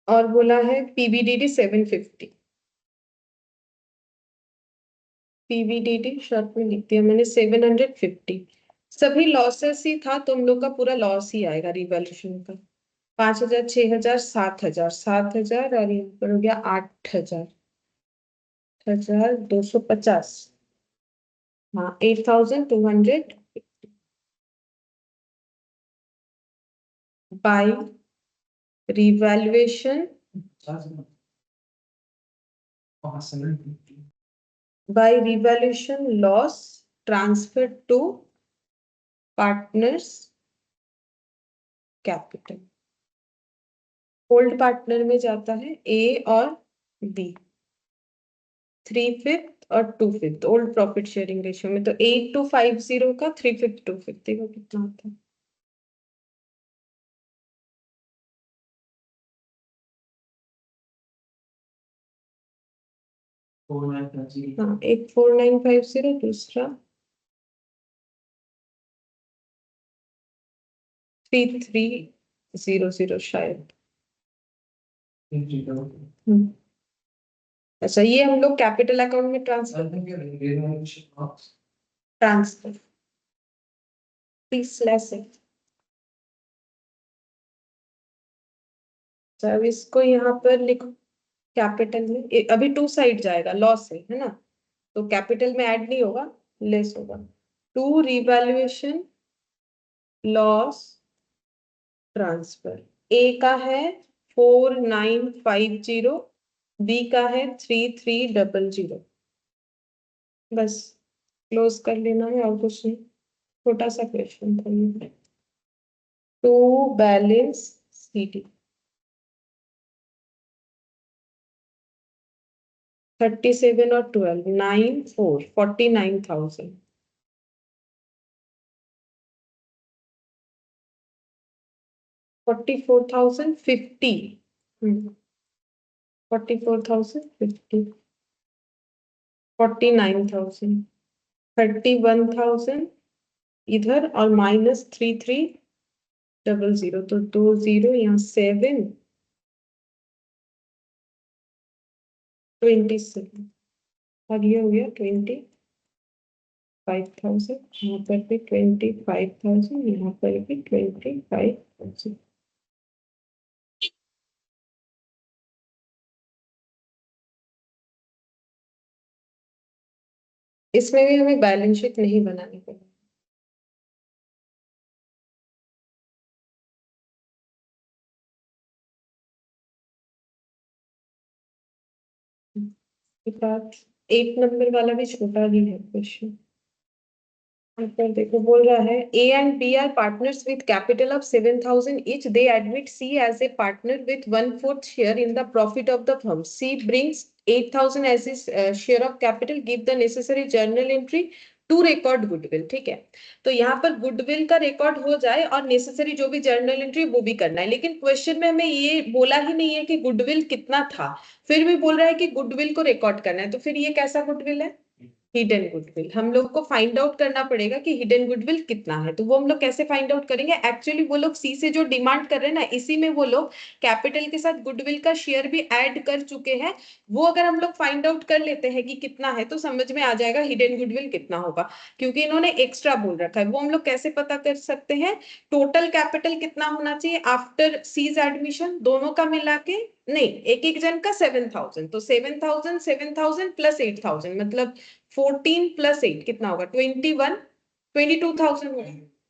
और बोला है पीवीडीडी 750। पीवीडीडी शॉर्ट में लिख दिया मैंने 750। सभी लॉसेस ही था, तुम लोग का पूरा लॉस ही आएगा रिवैल्यूएशन का। 5,000, 6,000, 7,000, 7,000 और यहाँ पर हो गया 8,000, 8,250। हाँ, 8,200 by revaluation, by revaluation loss transfer to partners capital. Old partner में जाता है ए और बी, 3/5 और 2/5 ओल्ड प्रॉफिट शेयरिंग रेशियो में, तो 8,250 का 3/5 250 का कितना होता है? हाँ, एक 4950, दूसरा 3300 शायद। अच्छा, ये हम लोग कैपिटल अकाउंट में ट्रांसफर प्लीज लेस है। अब इसको यहाँ पर लिखो कैपिटल में, अभी टू साइड जाएगा, लॉस है ना, तो कैपिटल में ऐड नहीं होगा, लेस होगा। टू रिवैल्यूएशन लॉस ट्रांसफर, ए का है 4950, बी का है 3300। बस क्लोज कर लेना है, और कुछ नहीं, छोटा सा क्वेश्चन था ये। टू बैलेंस सीडी 37 और 12, 9,4, 49,000, 44,050, 44,050, 49,000, 31,000 इधर, और माइनस 3300, तो 20 यहाँ 7, 27, और ये हो गया 25,000, यहाँ पर भी 25,000, यहाँ पर भी 25,000। इसमें भी हमें बैलेंस शीट नहीं बनानी पड़ेगी। एक बात, 8 नंबर वाला भी छोटा ही है क्वेश्चन। ऊपर देखो, बोल रहा है A and B are partners with capital of 7,000 each. They admit C as a partner with 1/4 share in the profit of the firm. C brings 8,000 as his share of capital. Give the necessary journal entry to record goodwill. ठीक है, तो यहाँ पर goodwill का record हो जाए और necessary जो भी जर्नल एंट्री वो भी करना है, लेकिन क्वेश्चन में हमें ये बोला ही नहीं है कि गुडविल कितना था, फिर भी बोल रहा है कि गुडविल को रिकॉर्ड करना है, तो फिर ये कैसा गुडविल है? Hidden goodwill. हम लोग को फाइंड आउट करना पड़ेगा कि हिडन गुडविल कितना है, तो वो हम लोग कैसे फाइंड आउट करेंगे? एक्चुअली वो लोग सी से जो डिमांड कर रहे हैं ना, इसी में वो लोग कैपिटल के साथ गुडविल का शेयर भी ऐड कर चुके हैं। वो अगर हम लोग फाइंड आउट कर लेते हैं कि कितना है, तो समझ में आ जाएगा हिडन गुडविल कितना होगा, क्योंकि इन्होंने एक्स्ट्रा बोल रखा है। वो हम लोग कैसे पता कर सकते हैं? टोटल कैपिटल कितना होना चाहिए आफ्टर सीज एडमिशन, दोनों का मिला के, नहीं, एक एक जन का 7,000, तो 7,000, 7,000 प्लस 8,000, मतलब 14 प्लस 8 कितना होगा? 21, 22,000 होगा,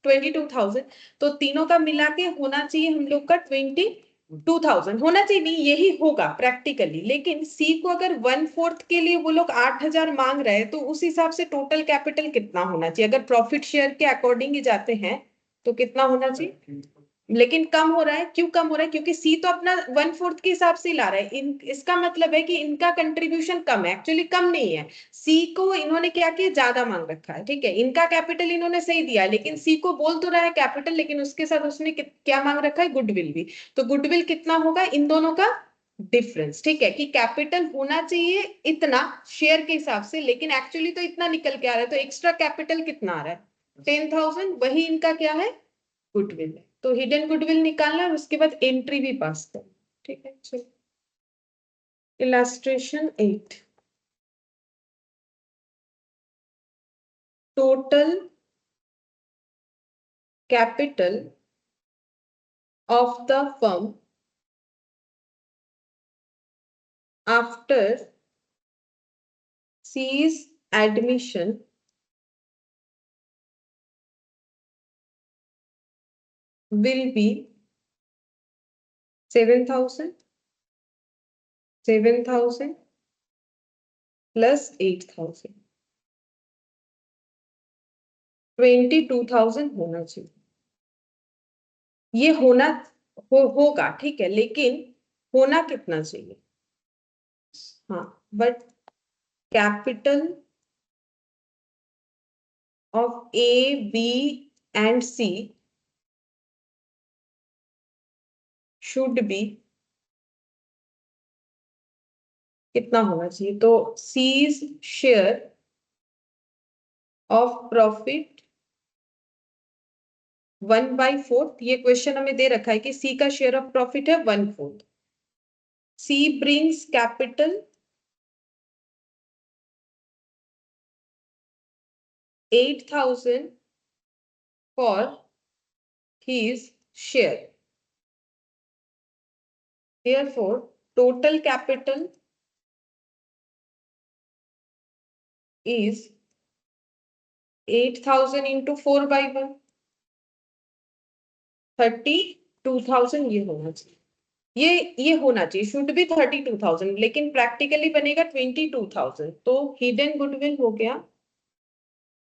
22,000। तो तीनों का मिला के होना चाहिए हम लोग का 20 2000 होना चाहिए, नहीं यही होगा प्रैक्टिकली, लेकिन सी को अगर 1/4 के लिए वो लोग 8000 मांग रहे हैं तो उस हिसाब से टोटल कैपिटल कितना होना चाहिए? अगर प्रॉफिट शेयर के अकॉर्डिंग ही जाते हैं तो कितना होना चाहिए? लेकिन कम हो रहा है, क्यों कम हो रहा है? क्योंकि सी तो अपना 1/4 के हिसाब से ला रहा है, इसका मतलब है कि इनका कंट्रीब्यूशन कम है, एक्चुअली कम नहीं है। सी को इन्होंने क्या किया, ज्यादा मांग रखा है, ठीक है, इनका कैपिटल इन्होंने सही दिया है, लेकिन सी को बोल तो रहा है कैपिटल, लेकिन उसके साथ उसने क्या मांग रखा है, गुडविल भी। तो गुडविल कितना होगा इन दोनों का डिफरेंस, ठीक है, कि कैपिटल होना चाहिए इतना शेयर के हिसाब से, लेकिन एक्चुअली तो इतना निकल के आ रहा है, तो एक्स्ट्रा कैपिटल कितना आ रहा है? 10,000, वही इनका क्या है, गुडविल है। तो हिडन गुडविल निकालना है, उसके बाद एंट्री भी पास करना, ठीक है। चलो illustration 8, total capital of the firm after C's admission will be 7,000 plus 8,000, 22,000 होना चाहिए। ये होगा, ठीक है, लेकिन होना कितना चाहिए? हाँ, but capital of A, B and C should be कितना होना चाहिए? तो C's शेयर ऑफ प्रॉफिट 1/4, ये क्वेश्चन हमें दे रखा है कि सी का शेयर ऑफ प्रॉफिट है 1/4। सी brings capital 8,000 for his share. Therefore, total capital is 8,000 into 4/1, 32,000 ये होना चाहिए। ये होना चाहिए, शुड बी 32,000, लेकिन प्रैक्टिकली बनेगा 22,000। तो हिडन गुडविल हो गया,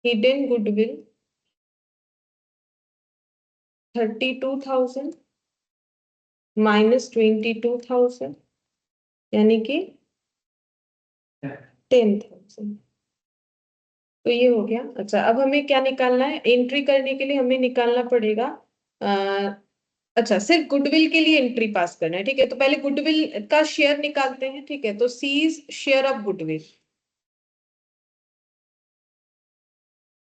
हिडन गुडविल 32,000 माइनस 22,000, यानी कि 10,000। तो ये हो गया। अच्छा, अब हमें क्या निकालना है? एंट्री करने के लिए हमें निकालना पड़ेगा अच्छा, सिर्फ गुडविल के लिए एंट्री पास करना है, ठीक है। तो पहले गुडविल का शेयर निकालते हैं, ठीक है। तो सीज शेयर ऑफ गुडविल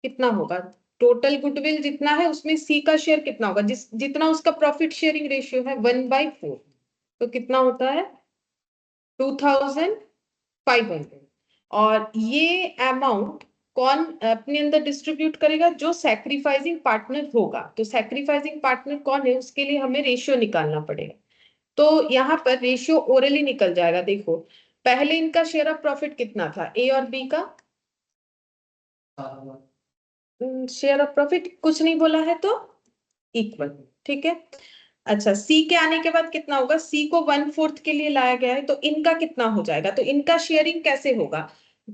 कितना होगा? टोटल गुडविल जितना है उसमें सी का शेयर कितना होगा, जितना उसका प्रॉफिट शेयरिंग रेशियो है 1/4। तो कितना होता है? 2,500। और ये अमाउंट कौन अपने अंदर डिस्ट्रीब्यूट करेगा? जो सैक्रिफाइसिंग पार्टनर होगा। तो सैक्रिफाइसिंग पार्टनर कौन है, उसके लिए हमें रेशियो निकालना पड़ेगा। तो यहाँ पर रेशियो ओरली निकल जाएगा। देखो, पहले इनका शेयर ऑफ प्रॉफिट कितना था, ए और बी का शेयर ऑफ प्रॉफिट कुछ नहीं बोला है तो इक्वल, ठीक है। अच्छा, सी के आने के बाद कितना होगा? सी को 1/4 के लिए लाया गया है, तो इनका कितना हो जाएगा? तो इनका शेयरिंग कैसे होगा?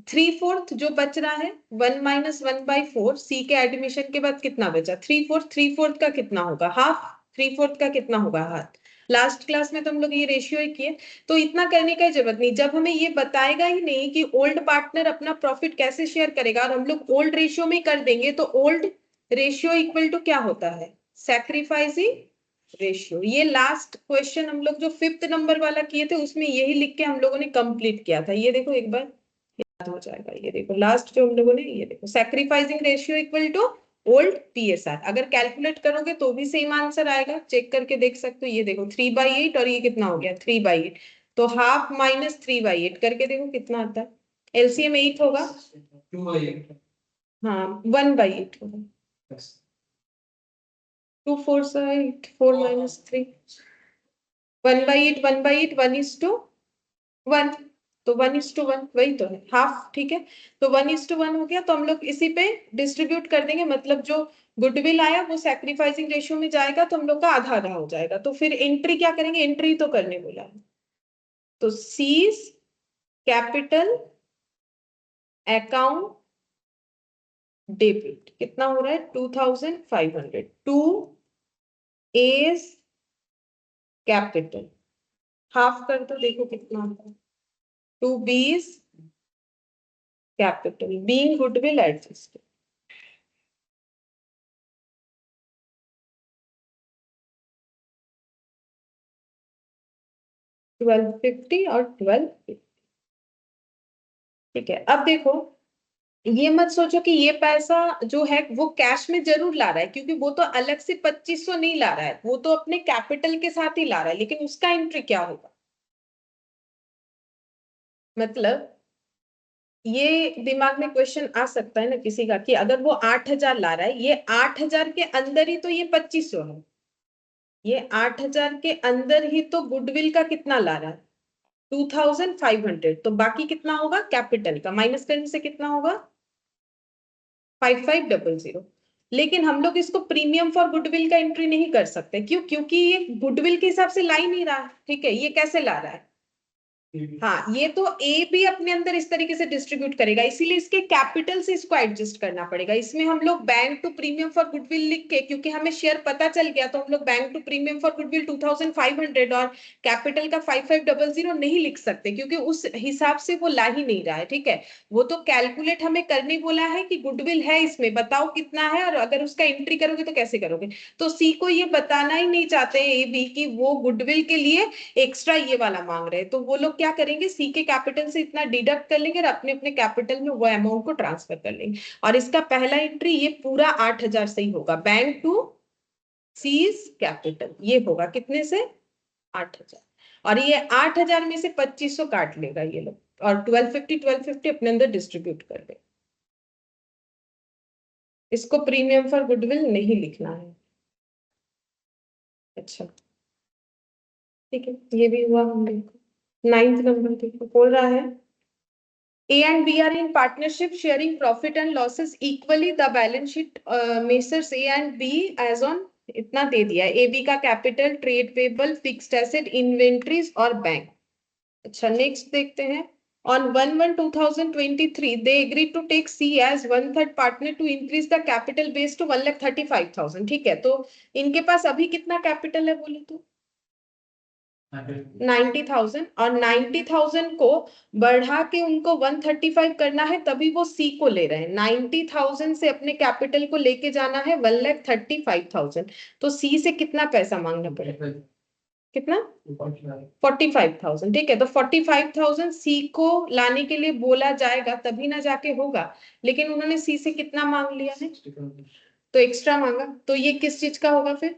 3/4 जो बच रहा है, 1 - 1/4, सी के एडमिशन के बाद कितना बचा? 3/4, 3/4 का कितना होगा? हाफ। 3/4 का कितना होगा? हाफ। लास्ट क्लास में तो हम लोग ये रेशियो ही किए, तो इतना करने का जरूरत नहीं। जब हमें ये बताएगा ही नहीं कि ओल्ड पार्टनर अपना प्रॉफिट कैसे शेयर करेगा, और हम लोग ओल्ड रेशियो में कर देंगे, तो ओल्ड रेशियो इक्वल टू क्या होता है? Sacrificing ratio. ये लास्ट क्वेश्चन हम लोग जो 5th नंबर वाला किए थे, उसमें यही लिख के हम लोगों ने कंप्लीट किया था। ये देखो, एक बार याद हो जाएगा। ये देखो लास्ट जो हम लोगों ने, ये देखो sacrificing ratio equal to old PSR. अगर कैलकुलेट करोगे तो भी सेम आंसर आएगा, चेक करके देख सकते हो। ये देखो 3/8, और ये कितना हो गया? 3/8। तो हाफ माइनस 3/8 करके देखो कितना आता है। एलसीएम 8 होगा, 2/8। हाँ 1/8 होगा। 2 4 से 8, 4 - 3, 1/8, 1/8, 1:1, तो 1:1 वही तो है, हाफ, ठीक है। तो 1:1 हो गया, तो हम लोग इसी पे डिस्ट्रीब्यूट कर देंगे, मतलब जो गुडविल आया, वो सैक्रिफाइसिंग रेशियो में जाएगा तो हम लोग का आधा आधा हो जाएगा। तो फिर एंट्री क्या करेंगे, एंट्री तो करने बोला है, तो सीज कैपिटल अकाउंट डेबिट कितना हो रहा है 2500 टू एज कैपिटल, हाफ कर दो देखो कितना आता है, to B's capital being goodwill adjusted. 1250 और 1250। ठीक है, अब देखो ये मत सोचो कि ये पैसा जो है वो कैश में जरूर ला रहा है, क्योंकि वो तो अलग से 2500 नहीं ला रहा है, वो तो अपने कैपिटल के साथ ही ला रहा है, लेकिन उसका एंट्री क्या होगा। मतलब ये दिमाग में क्वेश्चन आ सकता है ना किसी का कि अगर वो 8000 ला रहा है, ये 8000 के अंदर ही तो ये 2500 है, ये 8000 के अंदर ही तो गुडविल का कितना ला रहा है 2500, तो बाकी कितना होगा कैपिटल का, माइनस करने से कितना होगा 5500। लेकिन हम लोग इसको प्रीमियम फॉर गुडविल का एंट्री नहीं कर सकते, क्यों, क्योंकि ये गुडविल के हिसाब से ला ही नहीं रहा है। ठीक है, ये कैसे ला रहा है, हाँ ये तो ए भी अपने अंदर इस तरीके से डिस्ट्रीब्यूट करेगा, इसीलिए इसके कैपिटल से इसको एडजस्ट करना पड़ेगा। इसमें हम लोग bank to premium for goodwill लिख के, क्योंकि हमें शेयर पता चल गया, तो हम लोग bank to premium for goodwill 2500 और कैपिटल का 5500 नहीं लिख सकते, क्योंकि उस हिसाब से वो ला ही नहीं रहा है। ठीक है, वो तो कैलकुलेट हमें करने बोला है कि गुडविल है इसमें, बताओ कितना है, और अगर उसका एंट्री करोगे तो कैसे करोगे। तो सी को ये बताना ही नहीं चाहते ए बी कि वो गुडविल के लिए एक्स्ट्रा ये वाला मांग रहे हैं, तो वो लोग क्या करेंगे, सी के कैपिटल से इतना डिडक्ट कर लेंगे और अपने अपने कैपिटल में वो अमाउंट को ट्रांसफर कर लेंगे। और इसका पहला एंट्री ये पूरा 8000 से ही होगा, बैंक टू सीज कैपिटल, ये होगा कितने से 8000, और ये 8000 में से 2500 काट लेगा ये लोग, और 1250 अपने अंदर डिस्ट्रीब्यूट कर दे। इसको प्रीमियम फॉर गुडविल नहीं लिखना है। अच्छा ठीक है, ये भी हुआ हम देखो। 9th नंबर देखो, बोल रहा है A and B are in partnership sharing profit and losses equally. The balance sheet measures A and B as on इतना दे दिया है, AB का capital, trade payable, fixed asset, inventories और बैंक। अच्छा नेक्स्ट देखते हैं। On 1/1/2023, they agreed to take C as 1/3 partner to increase the capital base to 1,35,000। ठीक है, तो इनके पास अभी कितना कैपिटल है बोले तो 90,000, और 90,000 को बढ़ा के उनको 135 करना है, तभी वो सी को ले रहे हैं। 90,000 से अपने कैपिटल को लेके जाना है 1,35,000, तो सी से कितना पैसा मांगना पड़ेगा, कितना 45,000। ठीक है, तो 45,000 सी को लाने के लिए बोला जाएगा, तभी ना जाके होगा, लेकिन उन्होंने सी से कितना मांग लिया है, तो एक्स्ट्रा मांगा, तो ये किस चीज का होगा फिर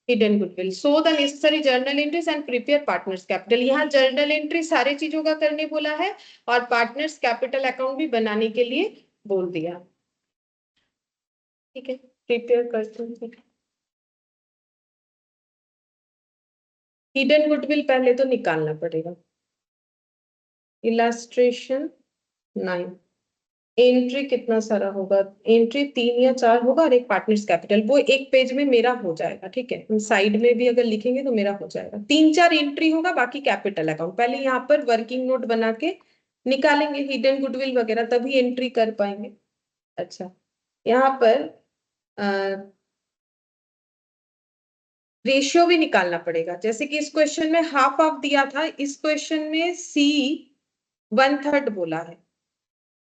hidden goodwill. So the necessary journal entries and prepare partners capital, यहाँ जर्नल एंट्री सारे चीजों का करने बोला है, और पार्टनर्स कैपिटल अकाउंट भी बनाने के लिए बोल दिया। ठीक है, प्रिपेयर करते हैं। हिडन गुडविल पहले तो निकालना पड़ेगा। इलास्ट्रेशन 9, एंट्री कितना सारा होगा, एंट्री 3 या 4 होगा, और एक पार्टनर्स कैपिटल, वो एक पेज में मेरा हो जाएगा। ठीक है, हम साइड में भी अगर लिखेंगे तो मेरा हो जाएगा, 3-4 एंट्री होगा, बाकी कैपिटल अकाउंट। पहले यहाँ पर वर्किंग नोट बना के निकालेंगे हिडन गुडविल वगैरह, तभी एंट्री कर पाएंगे। अच्छा, यहाँ पर रेशियो भी निकालना पड़ेगा, जैसे कि इस क्वेश्चन में हाफ ऑफ दिया था, इस क्वेश्चन में सी 1/3 बोला है।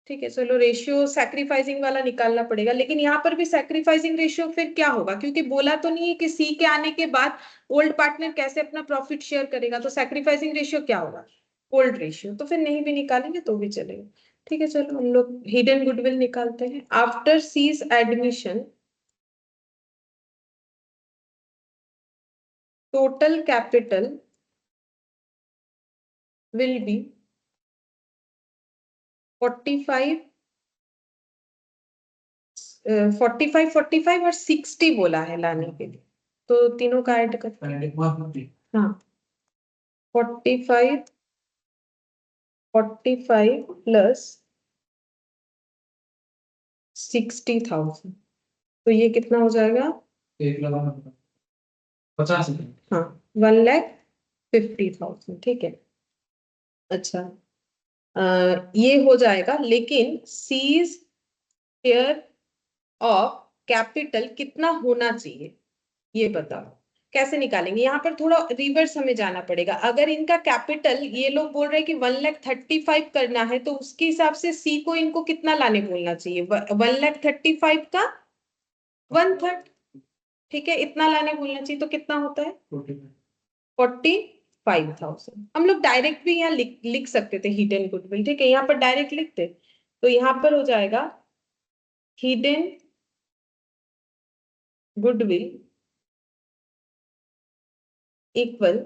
ठीक है, चलो रेशियो सैक्रिफाइसिंग वाला निकालना पड़ेगा, लेकिन यहाँ पर भी सैक्रिफाइसिंग रेशियो फिर क्या होगा, क्योंकि बोला तो नहीं है कि सी के आने के बाद ओल्ड पार्टनर कैसे अपना प्रॉफिट शेयर करेगा, तो सैक्रिफाइसिंग रेशियो क्या होगा ओल्ड रेशियो, तो फिर नहीं भी निकालेंगे तो भी चलेगा। ठीक है, चलो हम लोग हिडन गुडविल निकालते हैं। After C's admission total capital will be 45, 45 और 60 बोला है लाने के लिए, तो तीनों का ऐड कर, हाँ 45 प्लस 60,000, तो ये कितना हो जाएगा? 1,50,000। हाँ, 1,50,000, ठीक है। अच्छा, ये हो जाएगा, लेकिन सीज शेयर ऑफ कैपिटल कितना होना चाहिए ये बताओ। कैसे निकालेंगे? यहाँ पर थोड़ा रिवर्स हमें जाना पड़ेगा। अगर इनका कैपिटल ये लोग बोल रहे हैं कि 1,35,000 करना है, तो उसके हिसाब से सी को इनको कितना लाने बोलना चाहिए? 1,35,000 का 1/3, ठीक है, इतना लाने बोलना चाहिए। तो कितना होता है? 45,000। हम लोग डायरेक्ट भी यहाँ लिख सकते थे हिडन गुडविल, ठीक है, यहाँ पर डायरेक्ट लिखते। तो यहाँ पर हो जाएगा हिडन गुडविल इक्वल,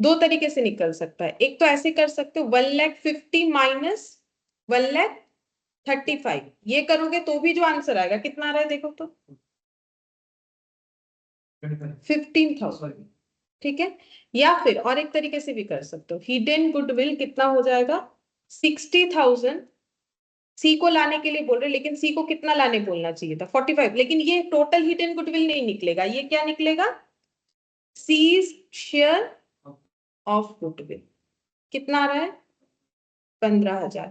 दो तरीके से निकल सकता है। एक तो ऐसे कर सकते हो 1,50,000 माइनस 1,35,000, ये करोगे तो भी जो आंसर आएगा कितना आ रहा है देखो तो 15,000, ठीक है। या फिर और एक तरीके से भी कर सकते हो, हिडन गुडविल कितना हो जाएगा? 60,000। सी को लाने के लिए बोल रहे, लेकिन सी को कितना लाने बोलना चाहिए था? 45। लेकिन ये टोटल हिडन गुडविल नहीं निकलेगा, ये क्या निकलेगा? C's share of goodwill. कितना आ रहा है? 15,000।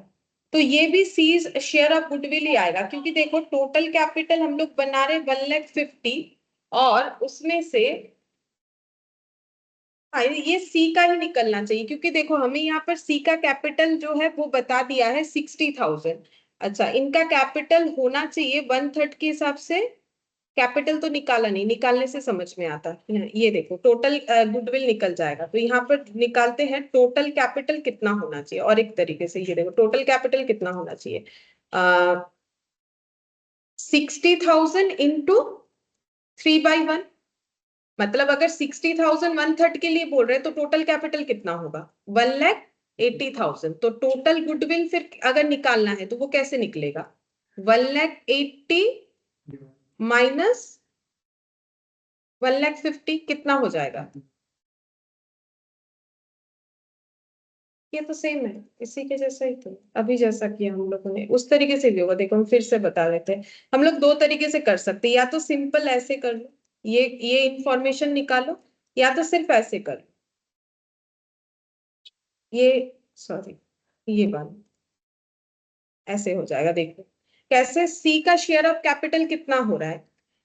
तो ये भी सीज शेयर ऑफ गुडविल ही आएगा, क्योंकि देखो टोटल कैपिटल हम लोग बना रहे 1,50,000 और उसमें से हाँ, ये सी का ही निकलना चाहिए, क्योंकि देखो हमें यहाँ पर सी का कैपिटल जो है वो बता दिया है 60,000। अच्छा, इनका कैपिटल होना चाहिए 1/3 के हिसाब से। कैपिटल तो निकाला नहीं, निकालने से समझ में आता है। ये देखो टोटल गुडविल निकल जाएगा, तो यहाँ पर निकालते हैं टोटल कैपिटल कितना होना चाहिए। और एक तरीके से ये देखो टोटल कैपिटल कितना होना चाहिए, 60,000 इंटू 3/1। मतलब अगर 60,000 1/3 के लिए बोल रहे हैं तो टोटल कैपिटल कितना होगा? 1,80,000। तो टोटल गुडविल फिर अगर निकालना है तो वो कैसे निकलेगा? 1,80,000 माइनस 1,50,000 कितना हो जाएगा? ये तो सेम है, इसी के जैसा ही तो अभी जैसा किया हम लोगों ने उस तरीके से भी होगा। देखो हम फिर से बता देते हैं, हम लोग दो तरीके से कर सकते हैं। या तो सिंपल ऐसे कर लो, ये इंफॉर्मेशन निकालो, या तो सिर्फ ऐसे कर लो, ये सॉरी ये बात ऐसे हो जाएगा। देखो कैसे, सी का शेयर ऑफ कैपिटल कितना हो रहा है?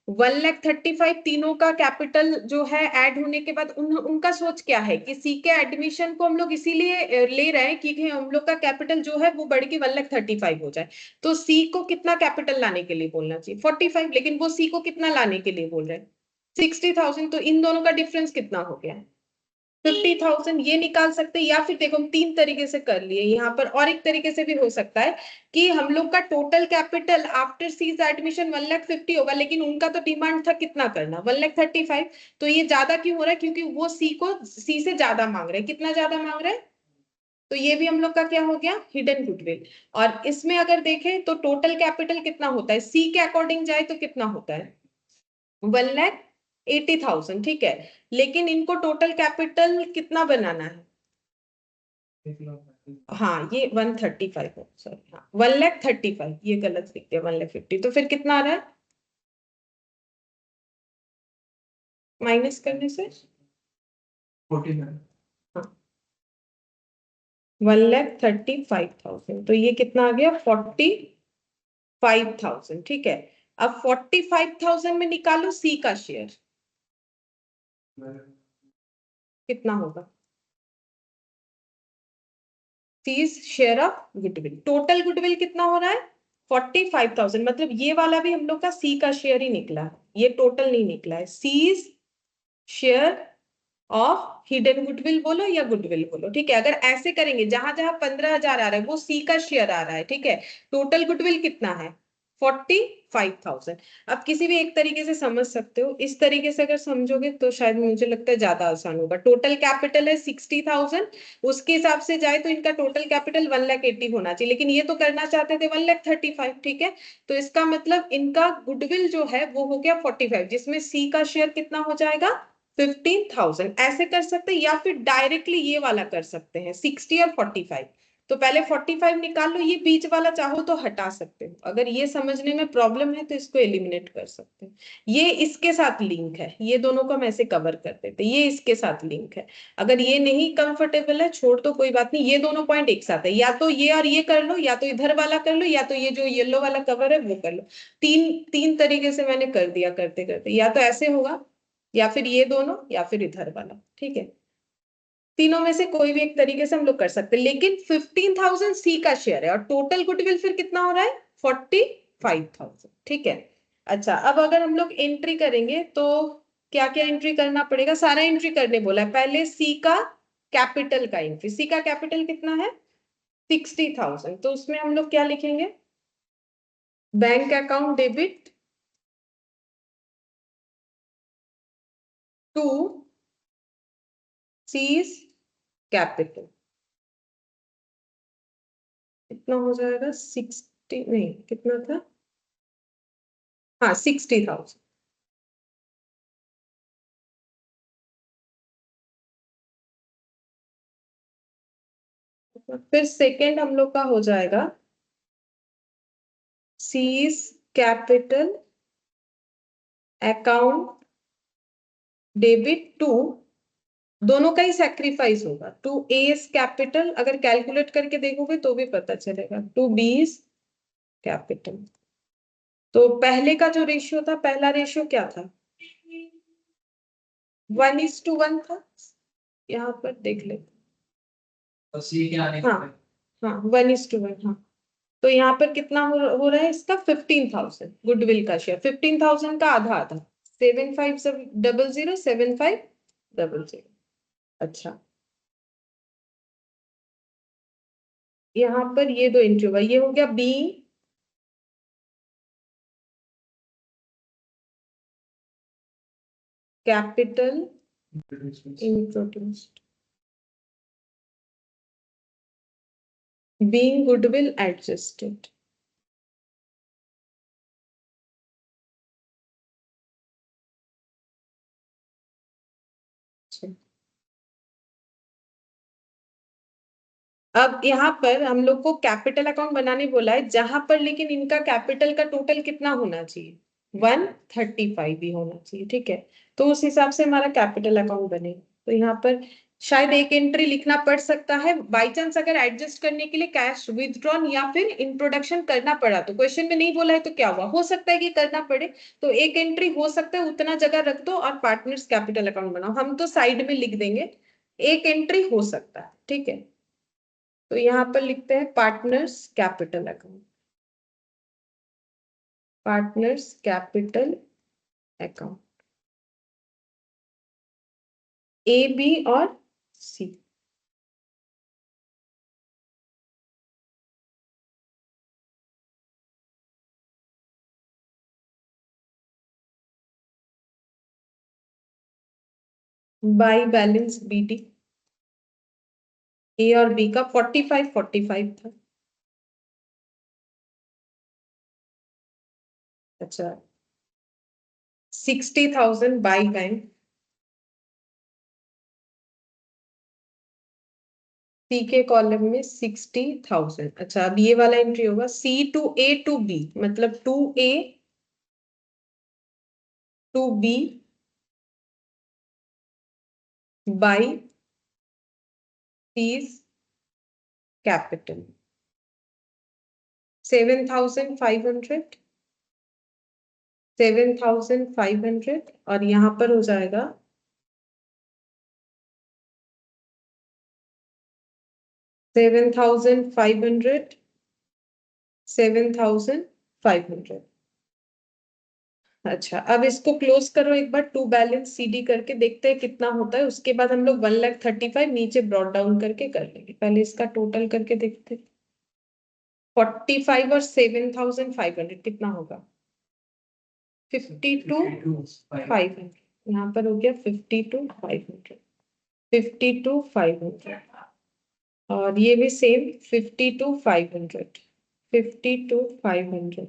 1,35,000। तीनों का कैपिटल जो है ऐड होने के बाद उनका सोच क्या है कि सी के एडमिशन को हम लोग इसीलिए ले रहे हैं क्योंकि हम लोग का कैपिटल जो है वो बढ़ के 1,35,000 हो जाए। तो सी को कितना कैपिटल लाने के लिए बोलना चाहिए? 45। लेकिन वो सी को कितना लाने के लिए बोल रहे हैं? 60,000। तो इन दोनों का डिफरेंस कितना हो गया? 50,000। ये निकाल सकते हैं। या फिर देखो हम तीन तरीके से कर लिए यहाँ पर, और एक तरीके से भी हो सकता है कि हम लोग का total capital after C's admission 1,50,000 होगा, लेकिन उनका तो डिमांड था कितना करना? 1,35,000। तो ये ज्यादा क्यों हो रहा है? क्योंकि वो सी से ज्यादा मांग रहे हैं। कितना ज्यादा मांग रहे हैं? तो ये भी हम लोग का क्या हो गया? Hidden goodwill. और इसमें अगर देखें तो टोटल कैपिटल कितना होता है? सी के अकॉर्डिंग जाए तो कितना होता है? 1,80,000, ठीक है। लेकिन इनको टोटल कैपिटल कितना बनाना है? हाँ, ये 135 है, सॉरी, हाँ 1,35,000, ये गलत लिख दिया 1,50,000। तो फिर कितना आ रहा है माइनस करने से? 1,35,000। तो ये कितना आ गया? 45,000, ठीक है। अब 45,000 में निकालो सी का शेयर कितना होगा? C's share of goodwill, total goodwill कितना हो रहा है? 45,000। मतलब ये वाला भी हम लोग का सी का शेयर ही निकला है, ये टोटल नहीं निकला है। C's share of hidden goodwill बोलो या गुडविल बोलो, ठीक है। अगर ऐसे करेंगे जहां जहां 15,000 आ रहा है वो सी का शेयर आ रहा है, ठीक है। टोटल गुडविल कितना है? 45,000। अब किसी भी एक तरीके से समझ सकते हो, इस तरीके से अगर समझोगे तो शायद मुझे लगता है ज्यादा आसान होगा। टोटल कैपिटल है 60,000, उसके हिसाब से जाए तो इनका टोटल कैपिटल 1,80,000 होना चाहिए, लेकिन ये तो करना चाहते थे 1,35,000, ठीक है। तो इसका मतलब इनका गुडविल जो है वो हो गया 45, जिसमें सी का शेयर कितना हो जाएगा? 15,000। ऐसे कर सकते हैं, या फिर डायरेक्टली ये वाला कर सकते हैं 60 और 45। तो पहले 45 निकाल लो, ये बीच वाला चाहो तो हटा सकते हो, अगर ये समझने में प्रॉब्लम है तो इसको एलिमिनेट कर सकते हो। ये इसके साथ लिंक है, ये दोनों को हम ऐसे कवर कर देते, ये इसके साथ लिंक है। अगर ये नहीं कंफर्टेबल है छोड़ तो कोई बात नहीं, ये दोनों पॉइंट एक साथ है, या तो ये और ये कर लो, या तो इधर वाला कर लो, या तो ये जो येलो वाला कवर है वो कर लो। तीन तीन तरीके से मैंने कर दिया करते करते, या तो ऐसे होगा, या फिर ये दोनों, या फिर इधर वाला, ठीक है। तीनों में से कोई भी एक तरीके से हम लोग कर सकते हैं, लेकिन 15,000 सी का शेयर है और टोटल गुडविल फिर कितना हो रहा है 45,000, ठीक है। अच्छा, अब अगर हम लोग एंट्री करेंगे तो क्या क्या एंट्री करना पड़ेगा, सारा एंट्री करने बोला है। पहले सी का कैपिटल का एंट्री, सी का कैपिटल कितना है 60,000, तो उसमें हम लोग क्या लिखेंगे, bank account debit to C's capital, कितना हो जाएगा 60, नहीं कितना था, हाँ 60,000। फिर सेकेंड हम लोग का हो जाएगा C's capital account debit to, दोनों का ही सैक्रिफाइस होगा, टू एस कैपिटल, अगर कैलकुलेट करके देखोगे तो भी पता चलेगा, टू बीस कैपिटल। तो पहले का जो रेशियो था, पहला रेशियो क्या था 1:1 था, यहाँ पर देख लेते, हाँ हाँ 1:1, हाँ। तो यहाँ पर कितना हो रहा है इसका 15,000 गुडविल का शेयर, 15,000 का आधा आधा, 7500 7500। अच्छा, यहाँ पर ये दो एंट्री होगा, ये हो गया B capital introduced, being goodwill adjusted। अब यहाँ पर हम लोग को कैपिटल अकाउंट बनाने बोला है, जहां पर लेकिन इनका कैपिटल का टोटल कितना होना चाहिए 135 ही होना चाहिए, ठीक है। तो उस हिसाब से हमारा कैपिटल अकाउंट बनेगा। तो यहाँ पर शायद एक एंट्री लिखना पड़ सकता है, बाई चांस अगर एडजस्ट करने के लिए कैश विथड्रॉन या फिर इंट्रोडक्शन करना पड़ा, तो क्वेश्चन में नहीं बोला है तो क्या हुआ, हो सकता है कि करना पड़े, तो एक एंट्री हो सकता है, उतना जगह रख दो और पार्टनर्स कैपिटल अकाउंट बनाओ, हम तो साइड में लिख देंगे, एक एंट्री हो सकता है, ठीक है। तो यहाँ पर लिखते हैं partners capital account, partners capital account A B और C. By balance B D, A और बी का 45 था। अच्छा, 60,000 बाई बैंक, सी के कॉलम में 60,000। अच्छा, अब ये वाला एंट्री होगा C to A to B, मतलब to A to B by C's capital 7,500, 7,500, और यहां पर हो जाएगा 7,500, 7,500। अच्छा, अब इसको क्लोज करो एक बार, टू बैलेंस सीडी करके देखते हैं कितना होता है, उसके बाद हम लोग 1,35,000 नीचे ब्रॉड डाउन करके कर लेंगे, पहले इसका टोटल करके देखते हैं। 45 और 7,500 कितना होगा 52,500, यहाँ पर हो गया 52,500, 52,500, और ये भी सेम 52,500, 52,500,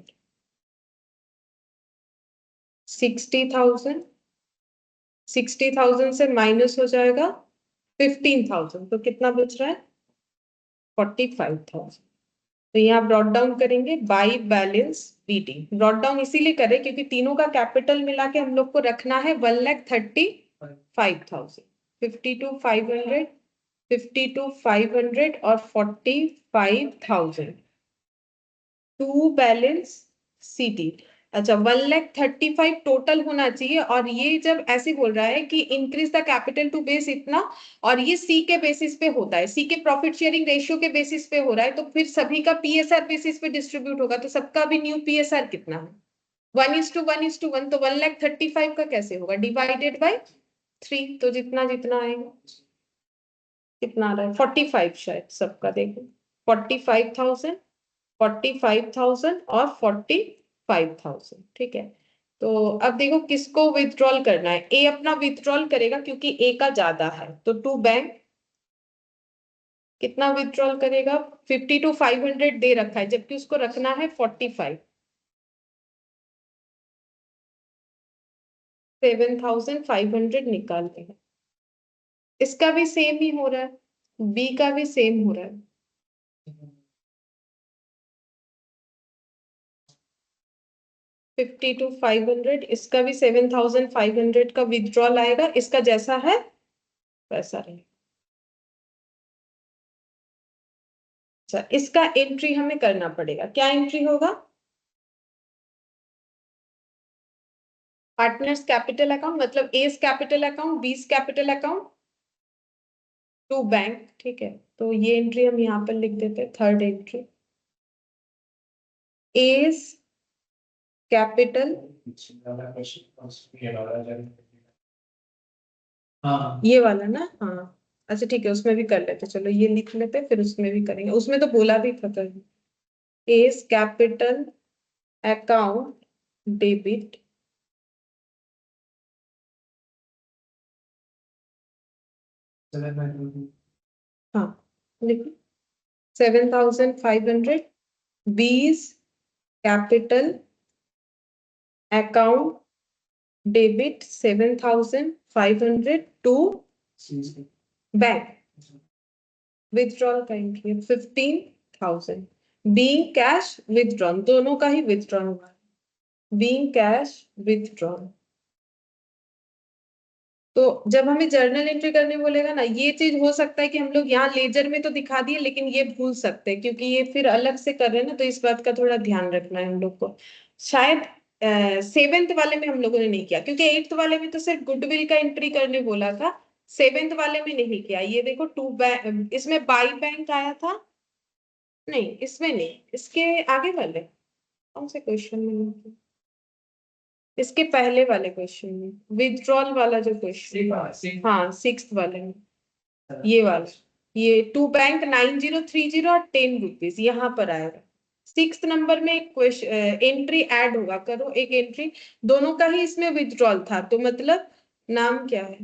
60,000, 60,000 से माइनस हो जाएगा 15,000, तो कितना बच रहा है 45,000। तो यहाँ ब्रॉट डाउन करेंगे by balance BT. Brought down इसीलिए करें क्योंकि तीनों का कैपिटल मिला के हम लोग को रखना है 1,35,000। 52,500, 52,500 और 45,000 टू बैलेंस सीटी। अच्छा 1,35,000 टोटल होना चाहिए। और ये जब ऐसे बोल रहा है कि increase the capital to base इतना, और ये सी के बेसिस पे होता है, सी के प्रॉफिट शेयरिंग रेशियो के बेसिस पे हो रहा है, तो फिर सभी का पीएसआर बेसिस पे डिस्ट्रीब्यूट होगा, तो सबका भी न्यू पीएसआर कितना है 1:1:1। तो 1,35,000 का कैसे होगा, डिवाइडेड बाय 3। तो जितना जितना आएगा कितना आ रहा है 45 शायद सबका, देखो 45,000, 45,000 और 45,000। ठीक है। तो अब देखो किसको विथड्रॉल करना है। ए अपना विथड्रॉल करेगा क्योंकि ए का ज्यादा है, तो टू बैंक कितना विथड्रॉल करेगा, 52,500 दे रखा है जबकि उसको रखना है 45। 7,500 निकालते हैं। इसका भी सेम ही हो रहा है, बी का भी सेम हो रहा है। 52,500, इसका भी 7,500 का विथड्रॉल आएगा, इसका जैसा है वैसा रहेगा। अच्छा इसका एंट्री हमें करना पड़ेगा, क्या एंट्री होगा, पार्टनर्स कैपिटल अकाउंट, मतलब A's capital account, B's capital account to bank. ठीक है, तो ये एंट्री हम यहाँ पर लिख देते हैं, थर्ड एंट्री एस कैपिटल, ये वाला ना, हाँ। अच्छा ठीक है, उसमें भी कर लेते, चलो ये लिख लेते फिर उसमें भी करेंगे, उसमें तो बोला भी था कर। एस कैपिटल अकाउंट डेबिट, हाँ लिखो 7,500 B's capital account debit 7,500 to bank. Withdrawal का एंट्री 15,000 बीइंग कैश विथड्रॉन, दोनों का ही विथड्रॉन हुआ, बीइंग कैश विथड्रॉन। तो जब हमें जर्नल एंट्री करने बोलेगा ना, ये चीज हो सकता है कि हम लोग यहाँ लेजर में तो दिखा दिए लेकिन ये भूल सकते हैं क्योंकि ये फिर अलग से कर रहे हैं ना, तो इस बात का थोड़ा ध्यान रखना है हम लोग को। शायद सेवेंथ वाले में हम लोगों ने नहीं किया क्योंकि एट्थ वाले में तो सिर्फ गुडविल का एंट्री करने बोला था, सेवेंथ वाले में नहीं किया। ये देखो टू बैंक, इसमें बाई बैंक आया था, नहीं इसमें नहीं, इसके आगे वाले कौन से क्वेश्चन में नहीं किया? इसके पहले वाले क्वेश्चन में विथड्रॉल वाला जो क्वेश्चन, हाँ सिक्स्थ वाले में, ये वाला, ये टू बैंक 9,030 और 10 रुपीज यहाँ पर आएगा। सिक्स्थ नंबर में एक क्वेश्चन एंट्री ऐड होगा, करो एक एंट्री, दोनों का ही इसमें विथड्रॉल था, तो मतलब नाम क्या है,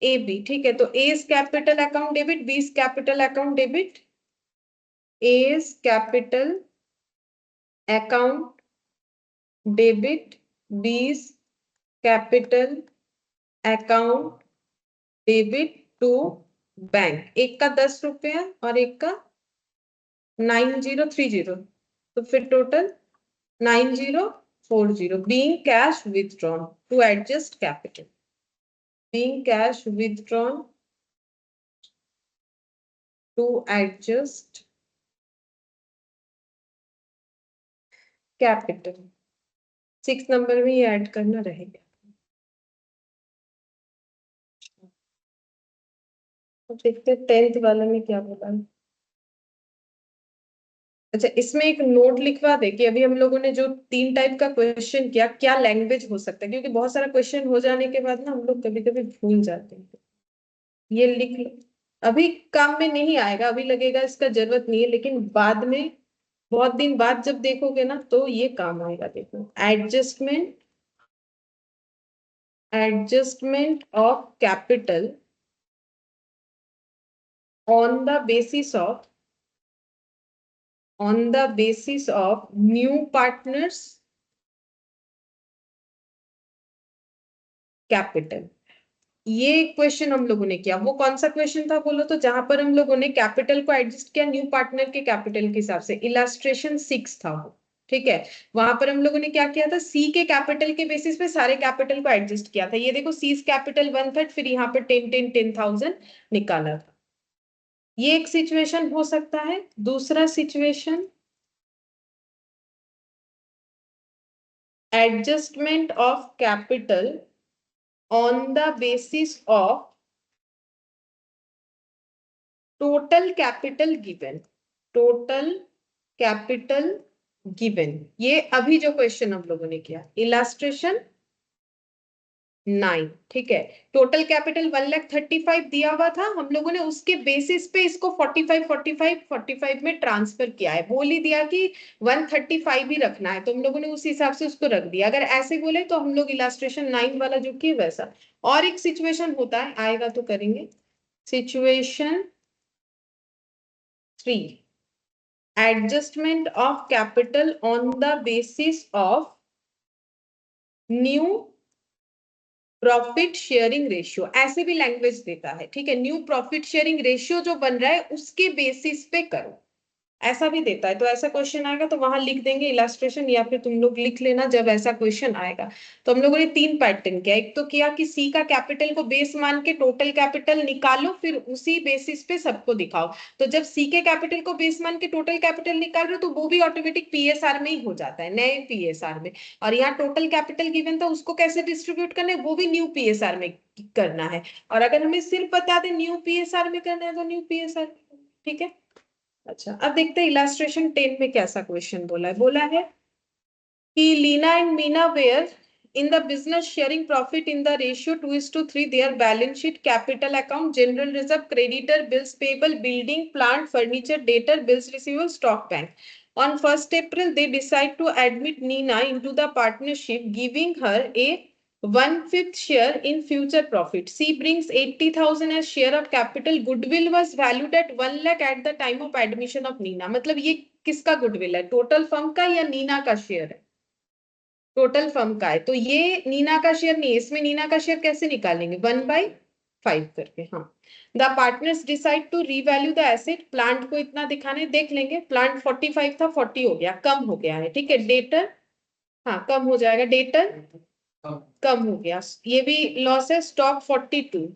ए बी। ठीक है, तो A's capital account debit, B's capital account debit, A's capital account debit, B's capital account debit to bank. एक का 10 रुपया और एक का 9,030, तो फिर total 9,040 being cash withdrawn to adjust capital, being cash withdrawn to adjust capital. Six number में ये ऐड करना रहेगा। अब देखते हैं टेंथ वाले में क्या बोला है। अच्छा इसमें एक नोट लिखवा दे कि अभी हम लोगों ने जो तीन टाइप का क्वेश्चन किया, क्या लैंग्वेज हो सकता है, क्योंकि बहुत सारा क्वेश्चन हो जाने के बाद ना हम लोग कभी कभी भूल जाते हैं। ये लिख लो, अभी काम में नहीं आएगा, अभी लगेगा इसका जरूरत नहीं है, लेकिन बाद में बहुत दिन बाद जब देखोगे ना तो ये काम आएगा। देखो adjustment, adjustment of capital on the basis of, on the basis of new partners capital। ये एक क्वेश्चन हम लोगों ने किया, वो कौन सा क्वेश्चन था बोलो तो, जहां पर हम लोगों ने कैपिटल को एडजस्ट किया न्यू पार्टनर के कैपिटल के हिसाब से, इलास्ट्रेशन 6 था वो। ठीक है, वहां पर हम लोगों ने क्या किया था, सी के कैपिटल के बेसिस पे सारे कैपिटल को एडजस्ट किया था। ये देखो सी कैपिटल 1/3, फिर यहाँ पर 10,000 निकाला था। ये एक सिचुएशन हो सकता है। दूसरा situation, adjustment of capital on the basis of total capital given, total capital given. ये अभी जो क्वेश्चन हम लोगों ने किया, इलास्ट्रेशन 9। ठीक है, टोटल कैपिटल 1,35,000 दिया हुआ था, हम लोगों ने उसके बेसिस पे इसको 45 में ट्रांसफर किया है। बोल ही दिया कि 135 ही रखना है, तो हम लोगों ने उस हिसाब से उसको रख दिया। अगर ऐसे बोले तो हम लोग इलास्ट्रेशन 9 वाला जो कि वैसा। और एक सिचुएशन होता है, आएगा तो करेंगे। Situation 3, adjustment of capital on the basis of new profit sharing ratio, ऐसे भी लैंग्वेज देता है। ठीक है, न्यू प्रॉफिट शेयरिंग रेशियो जो बन रहा है उसके बेसिस पे करो, ऐसा भी देता है। तो ऐसा क्वेश्चन आएगा तो वहां लिख देंगे इलास्ट्रेशन, या फिर तुम लोग लिख लेना जब ऐसा क्वेश्चन आएगा। तो हम लोगों ने 3 पैटर्न किया। एक तो किया कि सी का कैपिटल को बेस मान के टोटल कैपिटल निकालो, फिर उसी बेसिस पे सबको दिखाओ। तो जब सी के कैपिटल को बेस मान के टोटल कैपिटल निकाल रहे हो तो वो भी ऑटोमेटिक पीएसआर में ही हो जाता है, नए पीएसआर में। और यहाँ टोटल कैपिटल गिवन था, उसको कैसे डिस्ट्रीब्यूट करना है वो भी न्यू पीएसआर में करना है। और अगर हमें सिर्फ बता दें न्यू पीएसआर में करना है तो न्यू पीएसआर। ठीक है, अच्छा अब देखते हैं इलास्ट्रेशन 10 में कैसा क्वेश्चन बोला है। बोला है कि Leena and Meena were in the business sharing profit in the ratio 2:3, their balance sheet, capital account, general reserve, creditor, bills payable, building, plant, furniture, debtor, bills receivable, stock bank. On 1st April, they decide to admit Nina into the partnership, giving her a 1/5 share in future profit. She brings 80,000 as share of capital. Goodwill was valued at 1 lakh at the time of admission of Nina. मतलब ये किसका goodwill है, total firm का या नीना का share है? Total firm का है, तो ये नीना का शेयर नहीं है। इसमें नीना का शेयर कैसे निकालेंगे, 1/5 करके। हाँ, the partners decide to revalue the asset. Plant को इतना दिखाने, देख लेंगे प्लांट 45 था, 40 हो गया, कम हो गया है। ठीक है, डेटर, हाँ कम हो जाएगा, डेटर कम हो गया, ये भी लॉस है। स्टॉक 42,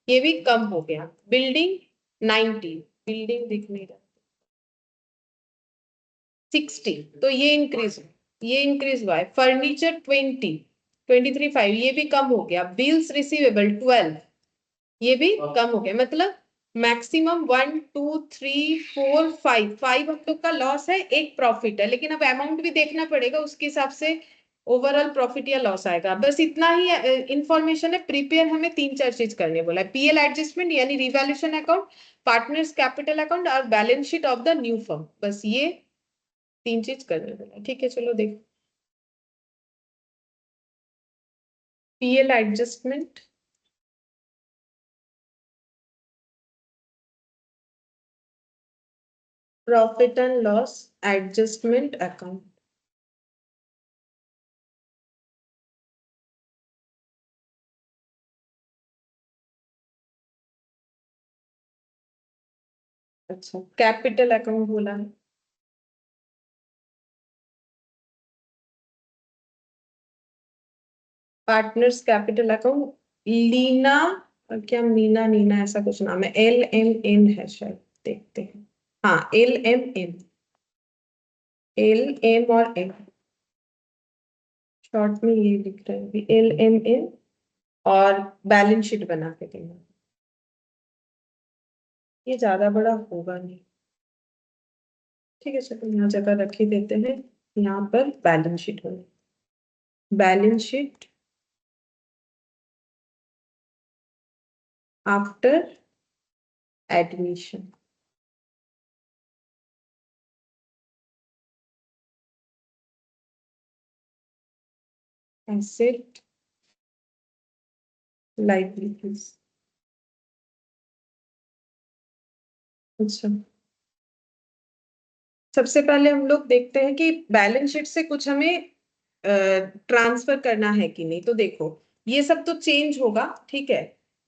ये भी कम हो गया। बिल्डिंग 90, बिल्डिंग दिख नहीं रहा, 60, तो ये इंक्रीज हुआ है। फर्नीचर 23,500, ये भी कम हो गया। बिल्स रिसीवेबल 12, ये भी कम हो गया। मतलब मैक्सिमम 1 2 3 4 5 5 हम लोग का लॉस है, एक प्रॉफिट है। लेकिन अब अमाउंट भी देखना पड़ेगा, उसके हिसाब से ओवरऑल प्रॉफिट या लॉस आएगा। बस इतना ही इंफॉर्मेशन है। प्रिपेयर हमें 3-4 चीज करने बोला है, पीएल एडजस्टमेंट यानी revaluation account, partners capital account और balance sheet of the new firm, बस ये 3 चीज करने बोला है। ठीक है, चलो देखो। PL adjustment, profit and loss adjustment account. अच्छा, कैपिटल अकाउंट बोला है, पार्टनर्स कैपिटल अकाउंट। लीना, क्या मीना नीना ऐसा कुछ नाम है, LMN है शायद, देखते हैं। हाँ, LMN, LM और M, शॉर्ट में ये लिख रहे हैं LMN। और बैलेंस शीट बना के देना, ये ज्यादा बड़ा होगा नहीं। ठीक है, चलो यहाँ जगह रख ही देते हैं। यहाँ पर बैलेंस शीट बना, balance sheet after admission. Asset liabilities. अच्छा, सबसे पहले हम लोग देखते हैं कि बैलेंस शीट से कुछ हमें ट्रांसफर करना है कि नहीं। तो देखो ये सब तो चेंज होगा, ठीक है।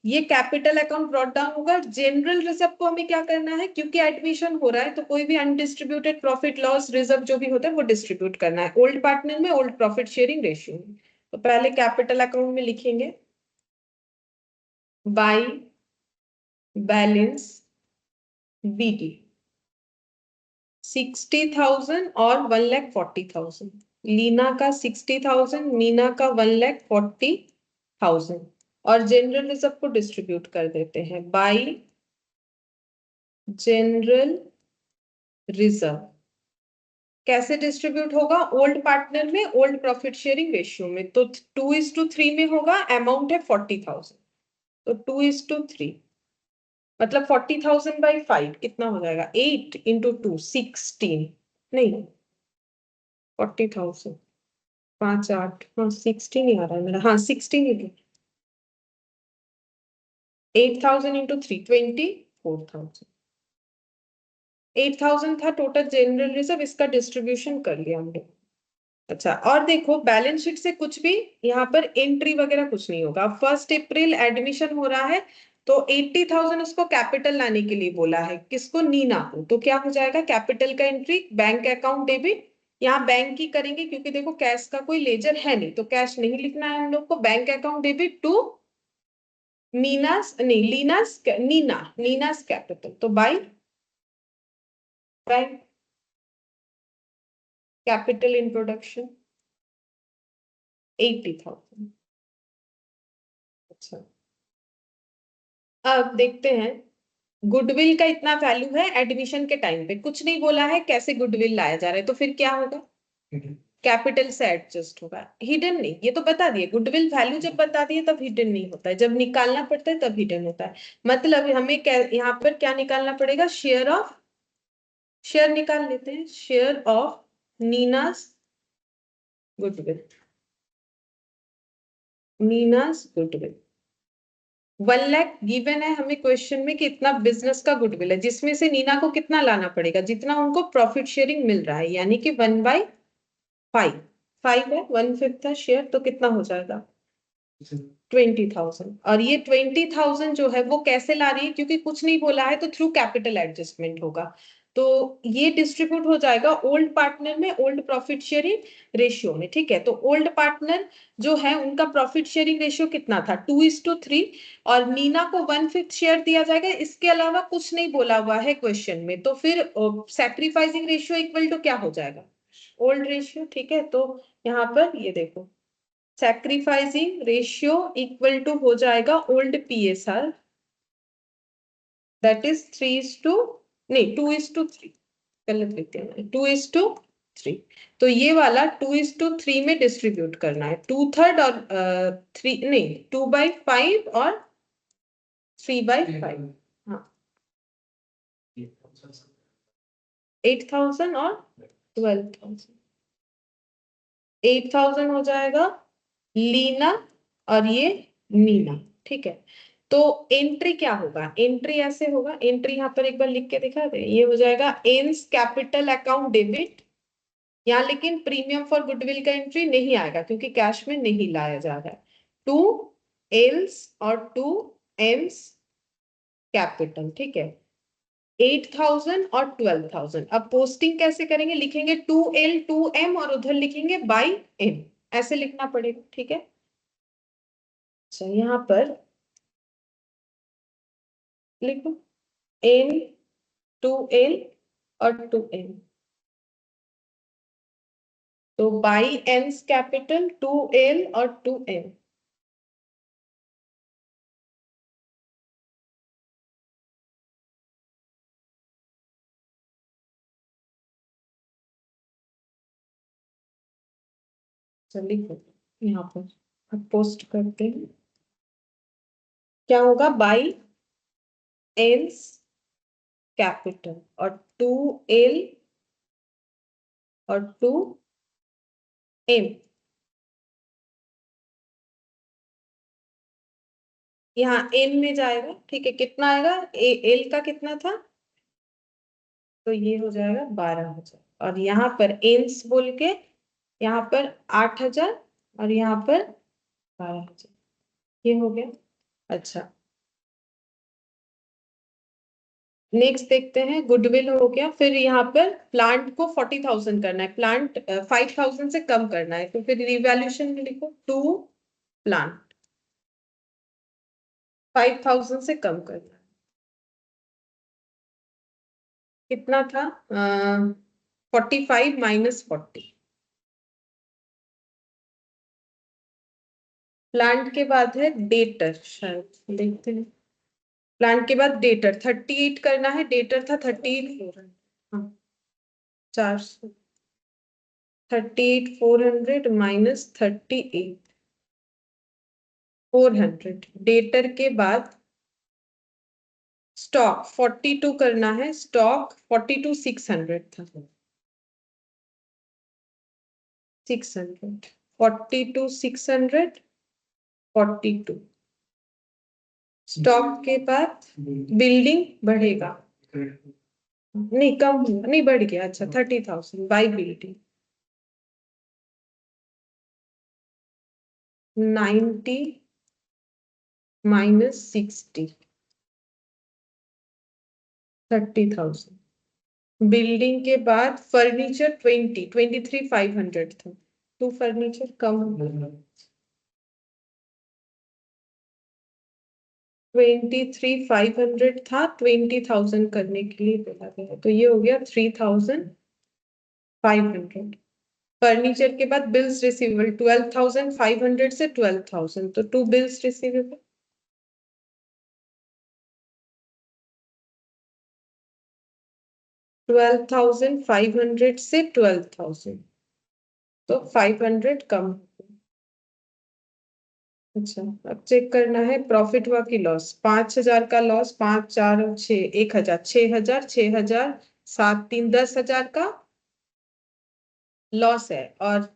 ये कैपिटल अकाउंट ब्रॉट डाउन होगा। जनरल रिजर्व को हमें क्या करना है, क्योंकि एडमिशन हो रहा है तो कोई भी अनडिस्ट्रीब्यूटेड प्रॉफिट लॉस रिजर्व जो भी होता है वो डिस्ट्रीब्यूट करना है ओल्ड पार्टनर में, ओल्ड प्रॉफिट शेयरिंग रेशियो में। तो पहले कैपिटल अकाउंट में लिखेंगे बाई बैलेंस बीडी 60,000 और 1,40,000। लीना का 60,000, मीना का 1,40,000। और जनरल रिजर्व को डिस्ट्रीब्यूट कर देते हैं बाई जनरल रिजर्व। कैसे डिस्ट्रीब्यूट होगा, ओल्ड पार्टनर में, ओल्ड प्रॉफिट शेयरिंग रेशियो में। तो 2:3 में होगा, अमाउंट है 40,000, तो 2:3 मतलब 40,000 बाई 5 कितना हो जाएगा, 8 इंटू 2 16, नहीं 40,000 5 8, हाँ 16 ही आ रहा है मेरा, हाँ 16 इंटू 8,000 इंटू 3 24,000। 8,000 था टोटल जनरल रिजर्व, इसका डिस्ट्रीब्यूशन कर लिया हमने। अच्छा, और देखो बैलेंस शीट से कुछ भी यहाँ पर एंट्री वगैरह कुछ नहीं होगा। 1 अप्रैल एडमिशन हो रहा है तो 80,000 उसको कैपिटल लाने के लिए बोला है, किसको, नीना को। तो क्या हो जाएगा, कैपिटल का एंट्री बैंक अकाउंट डेबिट, यहाँ बैंक की करेंगे क्योंकि देखो कैश का कोई लेजर है नहीं तो कैश नहीं लिखना है हम लोग को। Bank account debit to Meena's, नहीं लीनास, नीनास कैपिटल, तो बाई बैंक कैपिटल इंट्रोडक्शन 80,000। अच्छा, अब देखते हैं गुडविल का इतना वैल्यू है एडमिशन के टाइम पे, कुछ नहीं बोला है कैसे गुडविल लाया जा रहा है, तो फिर क्या होगा, कैपिटल से एडजस्ट होगा। हिडन नहीं, ये तो बता दिए, गुडविल वैल्यू जब बता दिए तब हिडन नहीं होता है, जब निकालना पड़ता है तब हिडन होता है। मतलब हमें यहाँ पर क्या निकालना पड़ेगा, शेयर ऑफ, शेयर निकाल लेते हैं, share of Nina's goodwill, Nina's goodwill 1 lakh given है हमें क्वेश्चन में कि इतना बिजनेस का गुडविल है, जिसमें से नीना को कितना लाना पड़ेगा, जितना उनको प्रॉफिट शेयरिंग मिल रहा है, यानी कि 1/5, 5 है, 1/5 है शेयर, तो कितना हो जाएगा 20,000। और ये 20,000 जो है वो कैसे ला रही है, क्योंकि कुछ नहीं बोला है तो थ्रू कैपिटल एडजस्टमेंट होगा। तो ये डिस्ट्रीब्यूट हो जाएगा ओल्ड पार्टनर में, ओल्ड प्रॉफिट शेयरिंग रेशियो में। ठीक है, तो ओल्ड पार्टनर जो है उनका प्रॉफिट शेयरिंग रेशियो कितना था, 2:3, और नीना को 1/5 शेयर दिया जाएगा। इसके अलावा कुछ नहीं बोला हुआ है क्वेश्चन में, तो फिर सैक्रिफाइसिंग रेशियो इक्वल टू क्या हो जाएगा, ओल्ड रेशियो। ठीक है, तो यहाँ पर ये देखो सैक्रिफाइसिंग रेशियो इक्वल टू हो जाएगा ओल्ड पीएसआर, दैट इज 3:, नहीं 2:3, गलत लिखते हैं 2:3। तो ये वाला 2:3 में डिस्ट्रीब्यूट करना है, 2/3 और 3 नहीं 2/5 और 3/5। हाँ 8,000 और 12,000, 8,000 हो जाएगा लीना और ये मीना। ठीक है, तो एंट्री क्या होगा, एंट्री ऐसे होगा, एंट्री यहाँ पर एक बार लिख के दिखा दे, ये हो जाएगा एन्स कैपिटल अकाउंट डेबिट। यहाँ लेकिन प्रीमियम फॉर गुडविल का एंट्री नहीं आएगा क्योंकि कैश में नहीं लाया जा रहा है। टू एल्स और टू एम्स कैपिटल। ठीक है, 8,000 और 12,000। अब पोस्टिंग कैसे करेंगे, लिखेंगे 2L 2M और उधर लिखेंगे बाई एम, ऐसे लिखना पड़ेगा। ठीक है, अच्छा यहाँ पर लिखो N 2L और 2M, तो बाई एन्स कैपिटल 2L और 2M। चल लिखो यहाँ पर, अब पोस्ट करते हैं, क्या होगा, बाई एन्स कैपिटल और 2L और 2M। यहाँ एन में जाएगा। ठीक है, कितना आएगा, एल का कितना था, तो ये हो जाएगा 12,000, और यहाँ पर एन्स बोल के यहाँ पर 8,000 और यहाँ पर 12,000, ये हो गया। अच्छा, नेक्स्ट देखते हैं, गुडविल हो गया। फिर यहाँ पर प्लांट को 40,000 करना है, प्लांट 5,000 से कम करना है, तो फिर रिवैल्यूएशन में लिखो टू प्लांट 5,000 से कम करना है। कितना था? 45 माइनस 40। प्लांट के बाद है डेटर, शायद देखते हैं। प्लांट के बाद डेटर 38 करना है, डेटर था 38,400। हाँ, 400 38,400 माइनस 38,400। डेटर के बाद स्टॉक 42 करना है, स्टॉक 42,600 था। 600 42,600 42। स्टॉक के बाद बिल्डिंग बढ़ेगा, नहीं कम हुआ, नहीं बढ़ गया। अच्छा 30,000 बाई बिल्डिंग 90 माइनस 60 30,000। बिल्डिंग के बाद फर्नीचर 23,500 था, तो फर्नीचर कम 23,500 था, 20,000 करने के लिए बोला गया, तो ये हो गया 3,500। फर्नीचर के बाद बिल्स रिसीवेबल 12,500 से 12,000, तो टू बिल्स रिसीवेबल 12,500 से 12,000, तो 500 कम। अच्छा, अब चेक करना है प्रॉफिट हुआ कि लॉस। 5,000 का लॉस, 5 4 और 6 1,000, 6,000 6,000 7 3 10,000 का लॉस है, और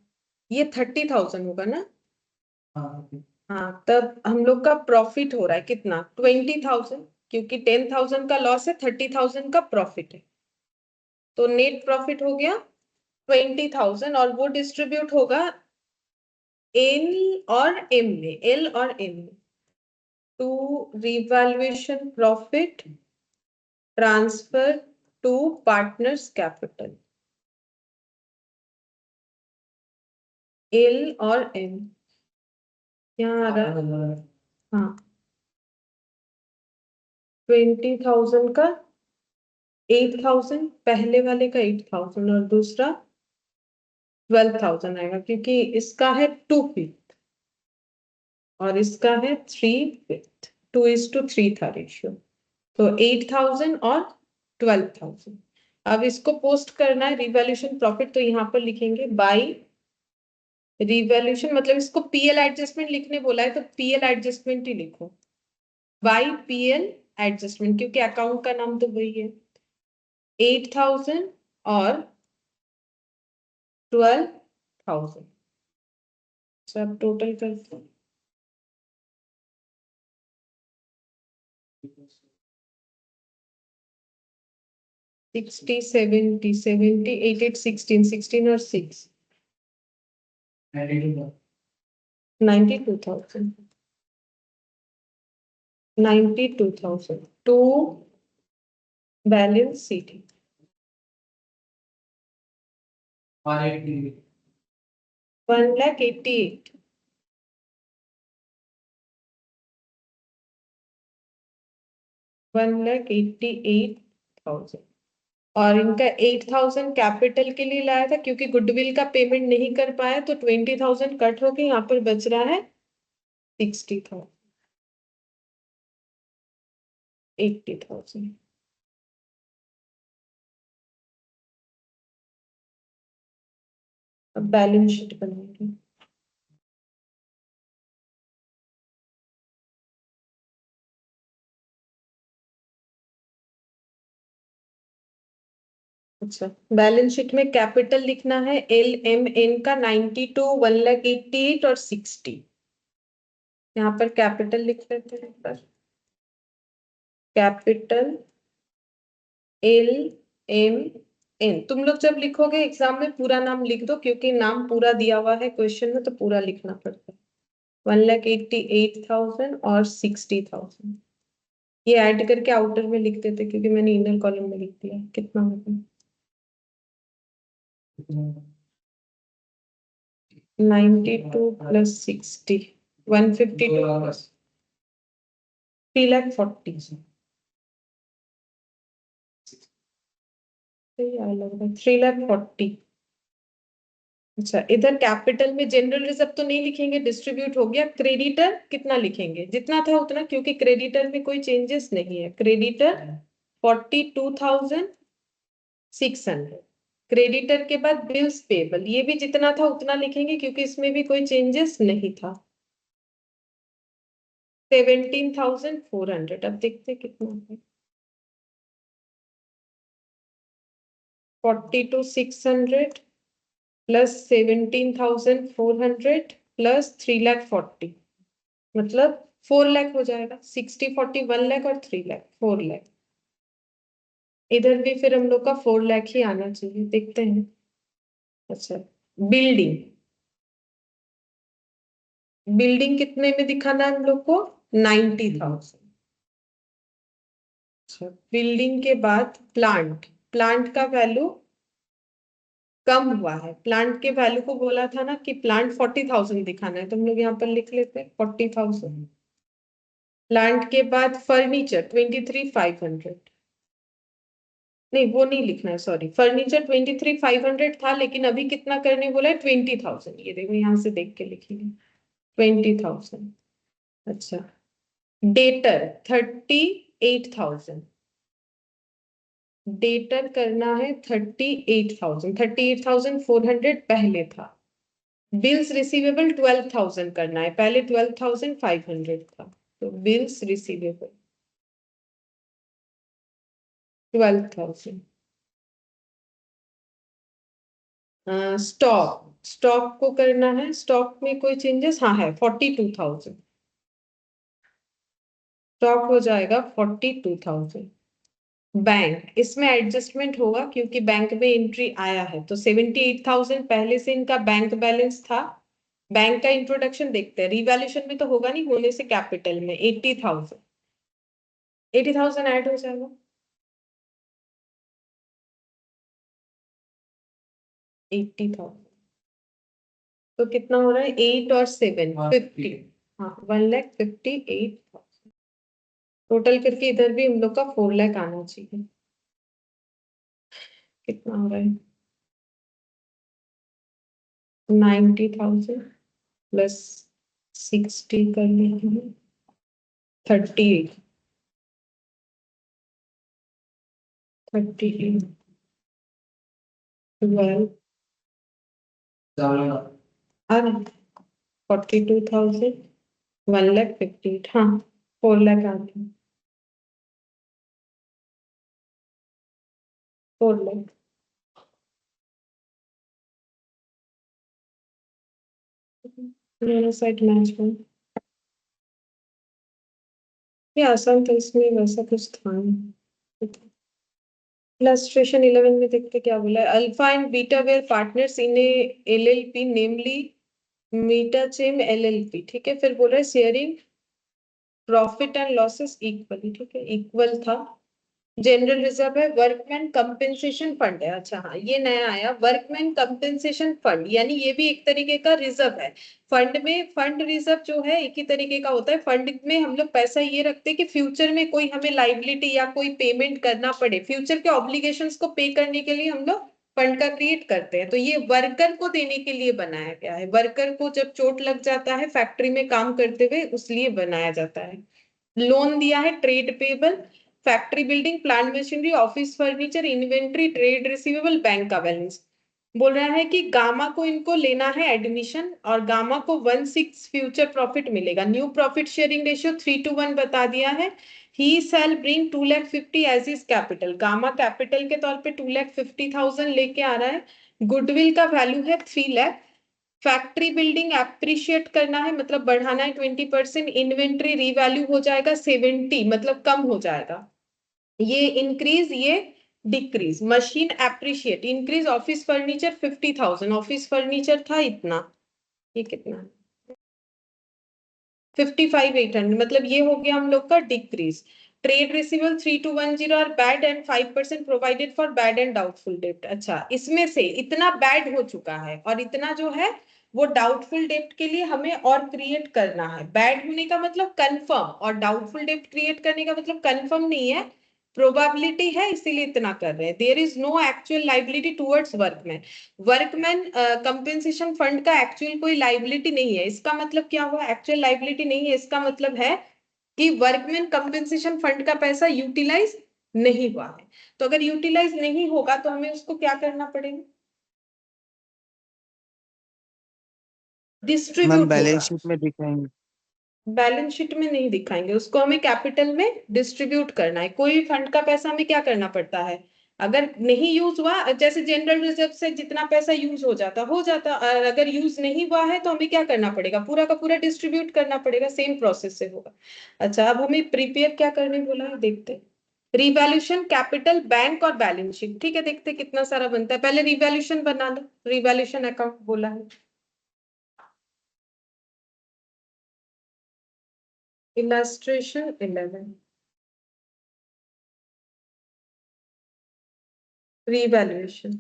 ये 30,000 होगा ना। हाँ, तब हम लोग का प्रॉफिट हो रहा है कितना? 20,000, क्योंकि 10,000 का लॉस है, 30,000 का प्रॉफिट है, तो नेट प्रॉफिट हो गया 20,000, और वो डिस्ट्रीब्यूट होगा एल और एम में, एल और एम में। To revaluation profit transfer to partners capital, L और एम यहाँ आ रहा है। हाँ, 20,000 का 8,000, पहले वाले का 8,000 और दूसरा 12,000 आएगा, क्योंकि इसका है 2/5 और इसका है 3/5, 2:3 था रेशियो, तो 8,000 और 12,000। अब इसको पोस्ट करना है रिवैल्यूएशन प्रॉफिट, तो यहाँ पर लिखेंगे बाई रिवैल्यूएशन, मतलब इसको पीएल एडजस्टमेंट लिखने बोला है, तो पीएल एडजस्टमेंट ही लिखो, बाई पीएल एडजस्टमेंट, क्योंकि अकाउंट का नाम तो वही है। 8,000 और 12,000, सब टोटल करते हैं। 60 70 70 8 8 16 16 और 6 92,000 92,000 टू बैलेंस शीट 1,88,000 1,88,000, और इनका 8,000 कैपिटल के लिए लाया था, क्योंकि गुडविल का पेमेंट नहीं कर पाया, तो 20,000 कट होके यहाँ पर बच रहा है 60,000 80,000। अब बैलेंस शीट बनाएंगे। अच्छा, बैलेंस शीट में कैपिटल लिखना है एल एम एन का 92 1,88,000 और 60। यहाँ पर कैपिटल लिख लेते हैं पर कैपिटल एल एम एन। तुम लोग जब लिखोगे एग्जाम में पूरा नाम लिख दो, क्योंकि नाम पूरा दिया हुआ है क्वेश्चन में, तो पूरा लिखना पड़ता है। 1,88,000 और 60,000, ये ऐड करके आउटर में लिख देते क्योंकि मैंने इनर कॉलम में लिख दिया। कितना होगा 92 प्लस 60 152 प्लस 3,40,000 3,40,000। अच्छा इधर कैपिटल में जनरल रिजर्व तो नहीं लिखेंगे, डिस्ट्रीब्यूट हो गया। क्रेडिटर कितना लिखेंगे, जितना था उतना, क्योंकि क्रेडिटर में कोई चेंजेस नहीं है। क्रेडिटर 42,600। क्रेडिटर के बाद बिल्स पेबल, ये भी जितना था उतना लिखेंगे क्योंकि इसमें भी कोई चेंजेस नहीं था। 17,400। अब देखते हैं कितना है। 42,600 प्लस 17,400 प्लस 3,40,000, मतलब 4 लाख हो जाएगा। 60 40 1 लाख और 3 लाख 4 लाख। इधर भी फिर हम लोग का 4 लाख ही आना चाहिए, देखते हैं। अच्छा बिल्डिंग, बिल्डिंग कितने में दिखाना है हम लोग को 90,000। अच्छा बिल्डिंग के बाद प्लांट, प्लांट का वैल्यू कम हुआ है। प्लांट के वैल्यू को बोला था ना कि प्लांट 40,000 दिखाना है, तो हम लोग यहाँ पर लिख लेते हैं 40,000। प्लांट के बाद फर्नीचर 23,500, नहीं वो नहीं लिखना है, सॉरी। फर्नीचर 23,500 था, लेकिन अभी कितना करने बोला है 20,000। ये देखो यहाँ से देख के लिखेंगे 20,000। अच्छा डेटर 38,000, डेटर करना है 38,000। 38,400 पहले था। बिल्स रिसीवेबल 12,000 करना है, पहले 12,500 था। तो बिल्स रिसीवेबल 12,000। स्टॉक, स्टॉक को करना है, स्टॉक में कोई चेंजेस, हाँ है 42,000। स्टॉक हो जाएगा 42,000। बैंक, इसमें एडजस्टमेंट होगा क्योंकि बैंक में एंट्री आया है। तो 78,000 पहले से इनका बैंक बैलेंस था। बैंक का इंट्रोडक्शन देखते हैं, रिवैल्यूएशन में तो होगा नहीं, होने से कैपिटल में 80,000, 80,000 ऐड हो जाएगा। 80,000 तो कितना हो रहा है 8 और 7 50। हाँ 1,58,000 टोटल करके। इधर भी हम लोग का 4 लाख आना चाहिए। कितना हो रहा है 90,000 प्लस 60 कर लेते हैं 38, 38 12 और 42,000 1,58,000। हाँ 4 लाख आ गया। 4 लाख दोनों साइड मैच में। ये आसान था, इसमें वैसा कुछ था नहीं। इलस्ट्रेशन 11 में देखते क्या बोला है। Alpha and beta were partners in a LLP namely Metachem LLP. ठीक है, फिर बोल रहा है sharing profit and losses equally. ठीक है, इक्वल था। जनरल रिजर्व है, वर्कमैन कंपेंसेशन फंड है। अच्छा हाँ ये नया आया, वर्कमैन कंपेंसेशन फंड, यानी ये भी एक तरीके का रिजर्व है। फंड में, फंड रिजर्व जो है एक ही तरीके का होता है। फंड में हम लोग पैसा ये रखते हैं कि फ्यूचर में कोई हमें लाइबिलिटी या कोई पेमेंट करना पड़े, फ्यूचर के ऑब्लिगेशंस को पे करने के लिए हम लोग फंड का क्रिएट करते हैं। तो ये वर्कर को देने के लिए बनाया गया है। वर्कर को जब चोट लग जाता है फैक्ट्री में काम करते हुए, उस लिए बनाया जाता है। लोन दिया है trade payable, factory building, plant machinery, office furniture, inventory, trade receivable, bank का बैलेंस। बोल रहा है कि गामा को इनको लेना है एडमिशन, और गामा को 1/6 फ्यूचर प्रॉफिट मिलेगा। न्यू प्रॉफिट शेयरिंग रेशियो 3:1 बता दिया है। He shall bring 2,50,000 as is capital. Gamma capital के तौर पे 2,50,000 लेके आ रहा है। गुडविल का वैल्यू है 3 लाख। फैक्ट्री बिल्डिंग एप्रिशिएट करना है, मतलब बढ़ाना है 20%। इन्वेंट्री रीवैल्यू हो जाएगा 70, मतलब कम हो जाएगा। ये इंक्रीज, ये decrease. Machine appreciate, increase. Office furniture 50,000, office furniture था इतना, ये कितना 55,800, मतलब ये हो गया हम लोग का decrease. Trade receivable 3210 are bad and 5% provided for bad and doubtful डेब्ट। अच्छा, इसमें से इतना बैड हो चुका है और इतना जो है वो डाउटफुल डेब्ट के लिए हमें और क्रिएट करना है। बैड होने का मतलब कंफर्म और डाउटफुल डेब्ट क्रिएट करने का मतलब कंफर्म नहीं है, प्रोबेबिलिटी है, इसीलिए इतना कर रहे हैं। There is no actual liability towards workman. Workman compensation fund का एक्चुअल कोई लाइबिलिटी नहीं है। इसका मतलब क्या हुआ? एक्चुअल लाइबिलिटी नहीं है, इसका मतलब है कि वर्कमैन कंपेंसेशन फंड का पैसा यूटिलाइज नहीं हुआ है। तो अगर यूटिलाइज नहीं होगा तो हमें उसको क्या करना पड़ेगा? मैम डिस्ट्रीब्यूट होगा। बैलेंस शीट में दिखाएंगे। बैलेंस शीट में नहीं दिखाएंगे उसको, हमें कैपिटल में डिस्ट्रीब्यूट करना है। कोई फंड का पैसा हमें क्या करना पड़ता है? अगर नहीं यूज हुआ, जैसे जनरल रिजर्व से जितना पैसा यूज हो जाता और अगर यूज नहीं हुआ है तो हमें क्या करना पड़ेगा? पूरा का पूरा डिस्ट्रीब्यूट करना पड़ेगा। सेम प्रोसेस से होगा। अच्छा, अब हमें प्रिपेयर क्या करने बोला है, देखते हैं। रिवैल्यूएशन कैपिटल बैंक और बैलेंस शीट, ठीक है, देखते हैं कितना सारा बनता है। पहले रिवैल्यूएशन बना लो, रिवैल्यूएशन अकाउंट बोला है। Illustration 11, revaluation.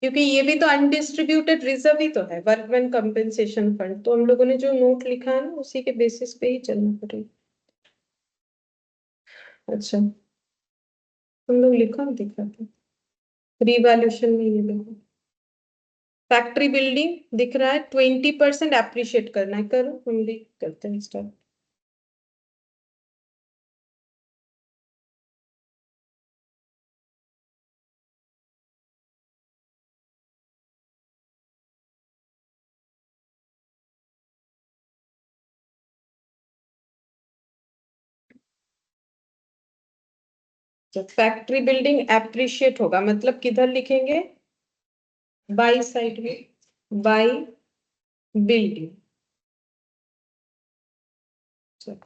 क्योंकि ये भी तो अनडिस्ट्रीब्यूटेड रिजर्व ही तो है, वर्कमैन कंपेंसेशन फंड। तो हम लोगों ने जो नोट लिखा है ना उसी के बेसिस पे ही चलना पड़ेगा। अच्छा, हम लोग लिखा दिखाते, रिवैल्यूएशन में ये देखो, फैक्ट्री बिल्डिंग दिख रहा है 20% एप्रिशिएट करना है। करो, हम भी करते हैं स्टार्ट। जब फैक्ट्री बिल्डिंग एप्रिशिएट होगा मतलब किधर लिखेंगे? बाई साइड में, बाई बिल्डिंग।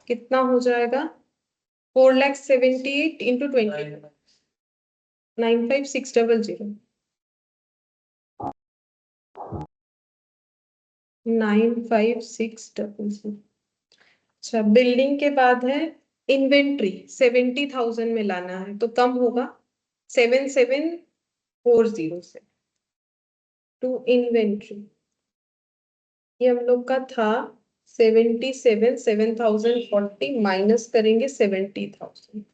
कितना हो जाएगा? 4,78,000 इंटू 20, 95600, 95600। अच्छा, बिल्डिंग के बाद है इन्वेंट्री, 70,000 में लाना है तो कम होगा 7740 से। टू इन्वेंट्री, ये हम लोग का था 77,7040 माइनस करेंगे 70,000,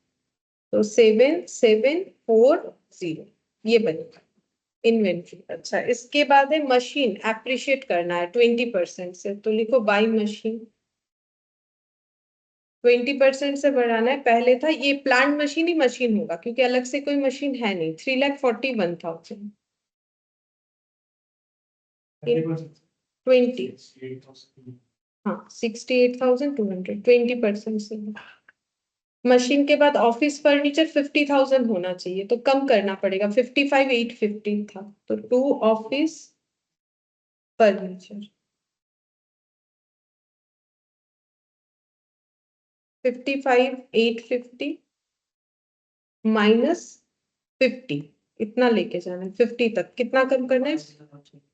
तो 7740 ये बनेगा इन्वेंट्री। अच्छा, इसके बाद है मशीन एप्रिशिएट करना है 20% से, तो लिखो बाई मशीन। 20% से बढ़ाना है। पहले था ये प्लांट मशीन ही मशीन होगा क्योंकि अलग से कोई मशीन है नहीं। 3,41,000 20, हाँ 68,200, 20% से। मशीन के बाद ऑफिस फर्नीचर 50,000 होना चाहिए तो कम करना पड़ेगा, 55,850 था, तो टू ऑफिस फर्नीचर 55,850 माइनस 50, इतना लेके जाना है 50 तक। कितना कम करना है?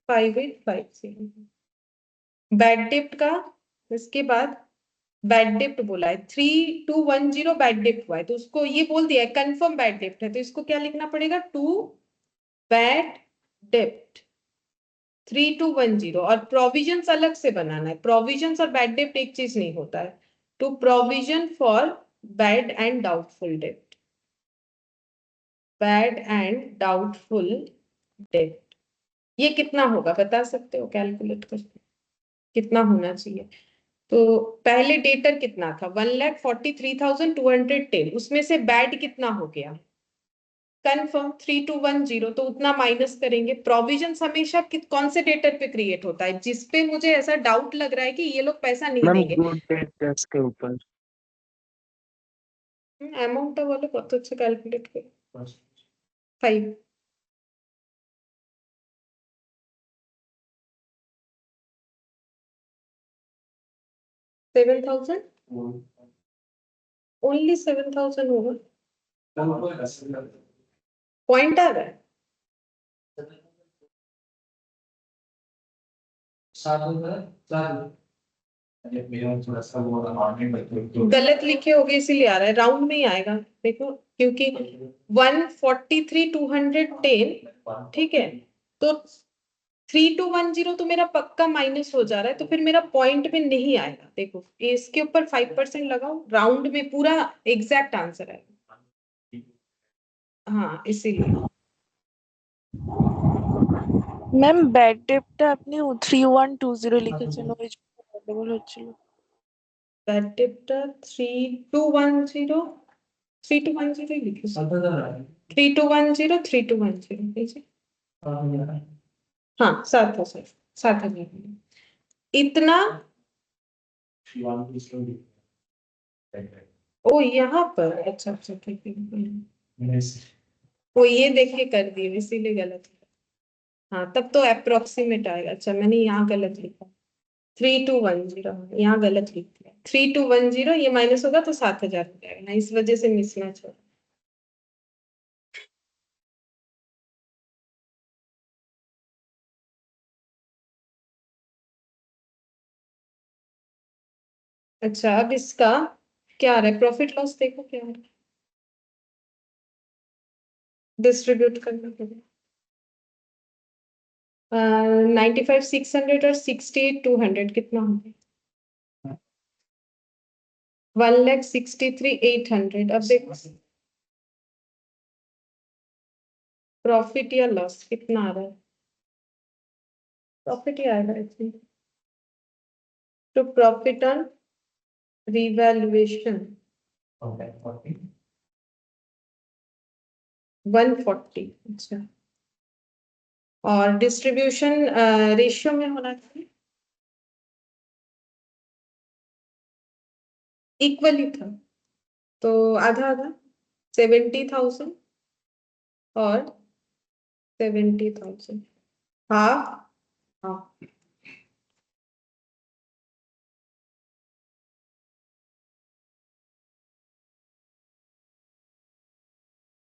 5850। बैड डेप्ट का, इसके बाद बैड डेप्ट बोला है 3210 बैड डेप्ट हुआ है तो उसको ये बोल दिया है कंफर्म बैड डेप्ट है, तो इसको क्या लिखना पड़ेगा? टू बैड डेप्ट 3210, और प्रोविजंस अलग से बनाना है। प्रोविजंस और बैड डेप्ट एक चीज नहीं होता है। To provision for bad and doubtful dept, bad and doubtful डेप्ट। ये कितना होगा बता सकते हो? कैलकुलेट कर, कितना होना चाहिए? तो पहले डेटर कितना था? 1,43,210, उसमें से बैड कितना हो गया? कंफर्म 3210, तो उतना माइनस करेंगे। प्रोविजन हमेशा कौन से डेटर पे क्रिएट होता है? जिसपे मुझे ऐसा डाउट लग रहा है कि ये लोग पैसा नहीं मैम देंगे। गुड डेट के ऊपर। अमाउंट वाले बहुत अच्छा कैलकुलेट कर। 5, 7,000, ओनली 7,000 होगा। पॉइंट आ रहा है। गलत लिखे होगे इसीलिए आ रहा है, राउंड में ही आएगा देखो, क्योंकि 143,210, ठीक है, तो 3210 तो मेरा पक्का माइनस हो जा रहा है, तो फिर मेरा पॉइंट में नहीं आएगा। देखो इसके ऊपर 5% लगाओ, राउंड में पूरा एग्जैक्ट आंसर है। हाँ इसीलिए। ম্যাম ব্যাড ডেটটা আপনি 3120 লিখেছেন, ওই জন্য গন্ডগোল হচ্ছিল। That টিপটা 3210 লিখেছি, 3210 এই যে, हाँ 7,000 इतना। ओ यहाँ पर, अच्छा अच्छा ठीक है, वो ये देख के कर दिए इसीलिए गलत है। हाँ तब तो अप्रोक्सीमेट आएगा। अच्छा मैंने यहाँ गलत लिखा, 3210, यहाँ गलत लिख दिया, 3210 ये माइनस होगा तो 7,000 हो जाएगा ना, इस वजह से मिसमैच हो। अच्छा अब इसका क्या आ रहा है, प्रॉफिट लॉस देखो क्या आ रहा है, डिस्ट्रीब्यूट करना पड़ेगा। 95,600 और 68,200 कितना हो गया, 1,63,800। अब देखो प्रॉफिट या लॉस कितना आ रहा है, प्रॉफिट ही आएगा इसमें। तो प्रॉफिट ऑन रिवैल्यूएशन 140। अच्छा और डिस्ट्रीब्यूशन रेशियो में होना चाहिए, इक्वली था, तो आधा आधा, 70,000 और 70,000, हाँ हाँ।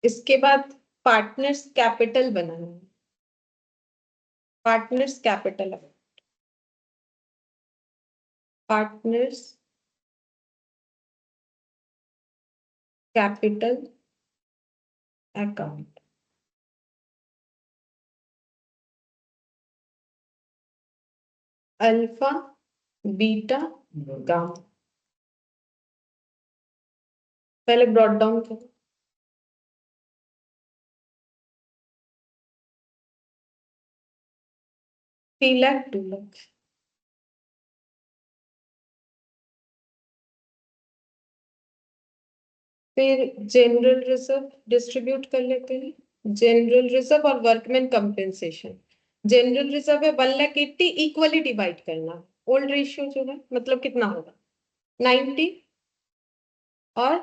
इसके बाद पार्टनर्स कैपिटल बनाना है, partners capital, partners capital account, alpha beta gamma, पहले ब्रॉट डाउन करो, $3 लाख 2 लाख। फिर जनरल रिजर्व डिस्ट्रीब्यूट कर लेते हैं, जनरल रिजर्व और वर्कमैन कंपेंसेशन। जनरल रिजर्व है 1,80,000, इक्वली डिवाइड करना, ओल्ड रेशियो जो है, मतलब कितना होगा 90 और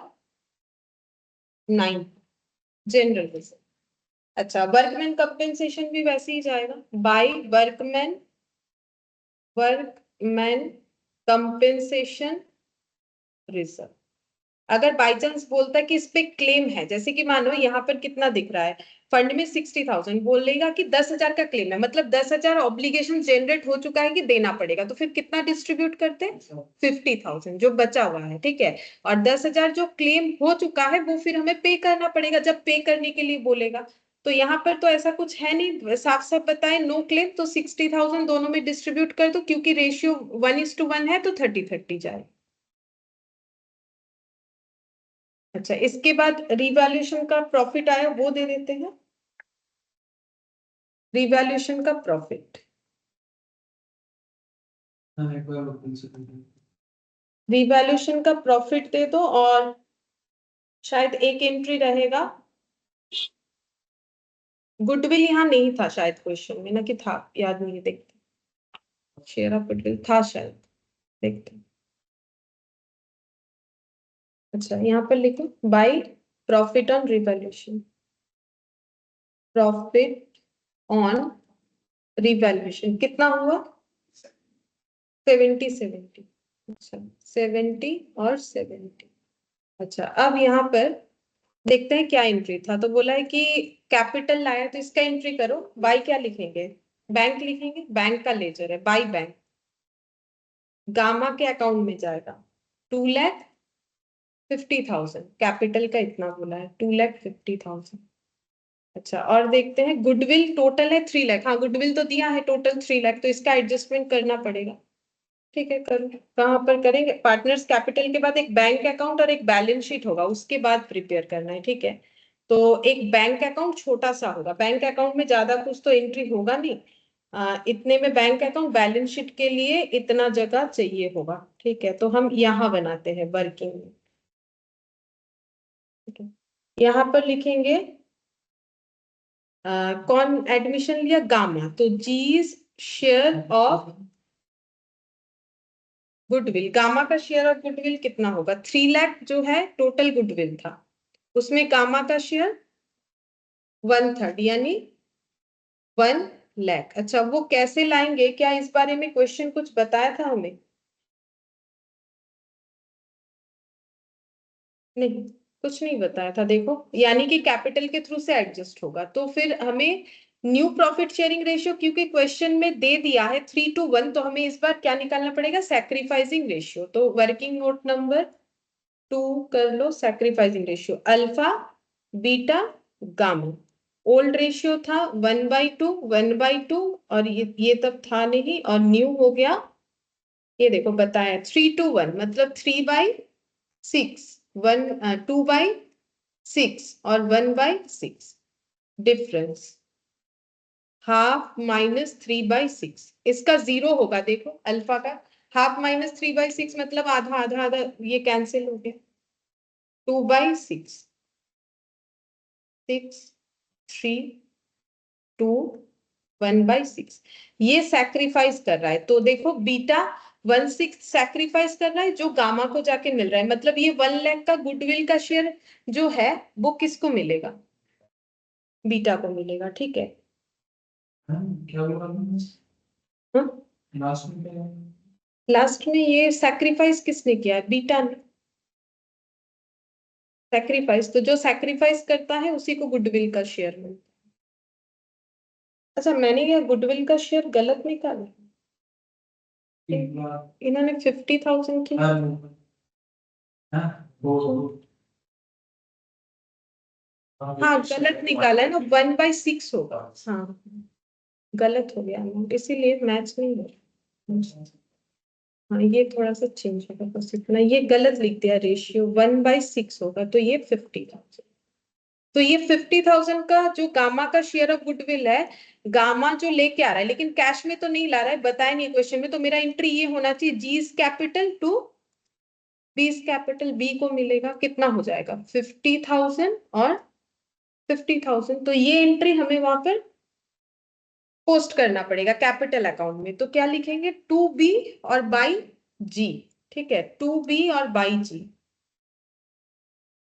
9, जनरल रिजर्व। अच्छा वर्कमैन कंपेंसेशन भी वैसे ही जाएगा, बाय वर्कमैन कंपेंसेशन रिजर्व। अगर बाई चांस बोलता है कि इस पे क्लेम है, जैसे कि मानो यहाँ पर कितना दिख रहा है, फंड में 60,000, बोलेगा कि 10,000 का क्लेम है, मतलब 10,000 ऑब्लिगेशन जनरेट हो चुका है कि देना पड़ेगा, तो फिर कितना डिस्ट्रीब्यूट करते हैं, 50,000 जो बचा हुआ है, ठीक है, और 10,000 जो क्लेम हो चुका है वो फिर हमें पे करना पड़ेगा जब पे करने के लिए बोलेगा। तो यहाँ पर तो ऐसा कुछ है नहीं, साफ साफ बताए नो क्लेम, तो 60,000 दोनों में डिस्ट्रीब्यूट कर दो, क्योंकि रेशियो 1:1 है तो 30-30 जाए। अच्छा इसके बाद रिवैल्यूएशन का प्रॉफिट आया वो दे देते हैं, रिवैल्यूएशन का प्रॉफिट, रिवैल्यूएशन का प्रॉफिट दे दो, और शायद एक एंट्री रहेगा, गुडविल यहाँ नहीं था शायद क्वेश्चन में ना, कि था याद नहीं है, देखते शेयर ऑफ गुडविल था शायद, देखते। अच्छा यहाँ पर लिखो by profit on revaluation, profit on revaluation कितना हुआ 70। अच्छा 70 और 70। अच्छा अब यहाँ पर देखते हैं क्या एंट्री था, तो बोला है कि कैपिटल लाया, तो इसका एंट्री करो, बाय क्या लिखेंगे बैंक लिखेंगे, बैंक का लेजर है, बाई बैंक, गामा के अकाउंट में जाएगा 2,50,000, कैपिटल का इतना बोला है 2,50,000। अच्छा, और देखते हैं गुडविल टोटल है 3 लाख, हाँ गुडविल तो दिया है टोटल 3 लाख, तो इसका एडजस्टमेंट करना पड़ेगा। ठीक है, करो। कहाँ पर करेंगे? पार्टनर्स कैपिटल के बाद एक बैंक अकाउंट और एक बैलेंस शीट होगा, उसके बाद प्रिपेयर करना है। ठीक है, तो एक बैंक अकाउंट छोटा सा होगा, बैंक अकाउंट में ज्यादा कुछ तो एंट्री होगा नहीं, इतने में बैंक अकाउंट, बैलेंस शीट के लिए इतना जगह चाहिए होगा। ठीक है, तो हम यहाँ बनाते हैं वर्किंग में। ठीक है, यहाँ पर लिखेंगे कौन एडमिशन लिया? गामा, तो जीज शेयर ऑफ गुडविल, गामा का शेयर ऑफ गुडविल कितना होगा? 3 लाख जो है टोटल गुडविल था, उसमें गामा का शेयर 1/3 यानी 1 लाख। अच्छा, वो कैसे लाएंगे, क्या इस बारे में क्वेश्चन कुछ बताया था हमें? नहीं, कुछ नहीं बताया था। देखो, यानी कि कैपिटल के थ्रू से एडजस्ट होगा, तो फिर हमें न्यू प्रॉफिट शेयरिंग रेशियो, क्योंकि क्वेश्चन में दे दिया है 3:1, तो हमें इस बार क्या निकालना पड़ेगा? Sacrificing ratio. तो वर्किंग नोट नंबर 2 कर लो, sacrificing ratio alpha beta gamma. Old ratio था 1/2 1/2, और ये तब था नहीं, और न्यू हो गया, ये देखो बताया 3:1, मतलब 3/6, 2/6 और 1/6, डिफरेंस हाफ माइनस 3/6, इसका 0 होगा। देखो अल्फा का हाफ माइनस 3/6 मतलब आधा आधा आधा, ये कैंसिल हो गया, 2/6, 6 3 2 1/6, ये सैक्रिफाइस कर रहा है। तो देखो बीटा 1/6 सैक्रिफाइस कर रहा है, जो गामा को जाके मिल रहा है, मतलब ये 1 लाख का गुडविल का शेयर जो है वो किसको मिलेगा? बीटा को मिलेगा। ठीक है, क्या बोला हाँ? लास्ट में क्या है? लास्ट में ये सैक्रिफाइस किसने किया है? बीटा ने सैक्रिफाइस, तो जो सैक्रिफाइस करता है उसी को गुडविल का शेयर मिलता है। अच्छा, मैंने ये गुडविल का शेयर गलत निकाला, इन्होंने 50,000 की, हाँ गलत निकाला है ना, 1/6 होगा। हाँ गलत हो गया अमाउंट, इसीलिए मैच नहीं हो रहा। हाँ ये थोड़ा सा चेंज होगा बस इतना, ये गलत लिख दिया, रेशियो 1/6 होगा, तो ये 50,000। तो ये 50,000 का जो गामा का शेयर ऑफ गुडविल है, गामा जो लेके आ रहा है, लेकिन कैश में तो नहीं ला रहा है, बताया नहीं क्वेश्चन में, तो मेरा एंट्री ये होना चाहिए, G's capital to B's capital, B को मिलेगा, कितना हो जाएगा? 50,000 और 50,000, तो ये एंट्री हमें वहां पर पोस्ट करना पड़ेगा कैपिटल अकाउंट में। तो क्या लिखेंगे? 2B और बाई जी। ठीक है, 2B और बाई जी,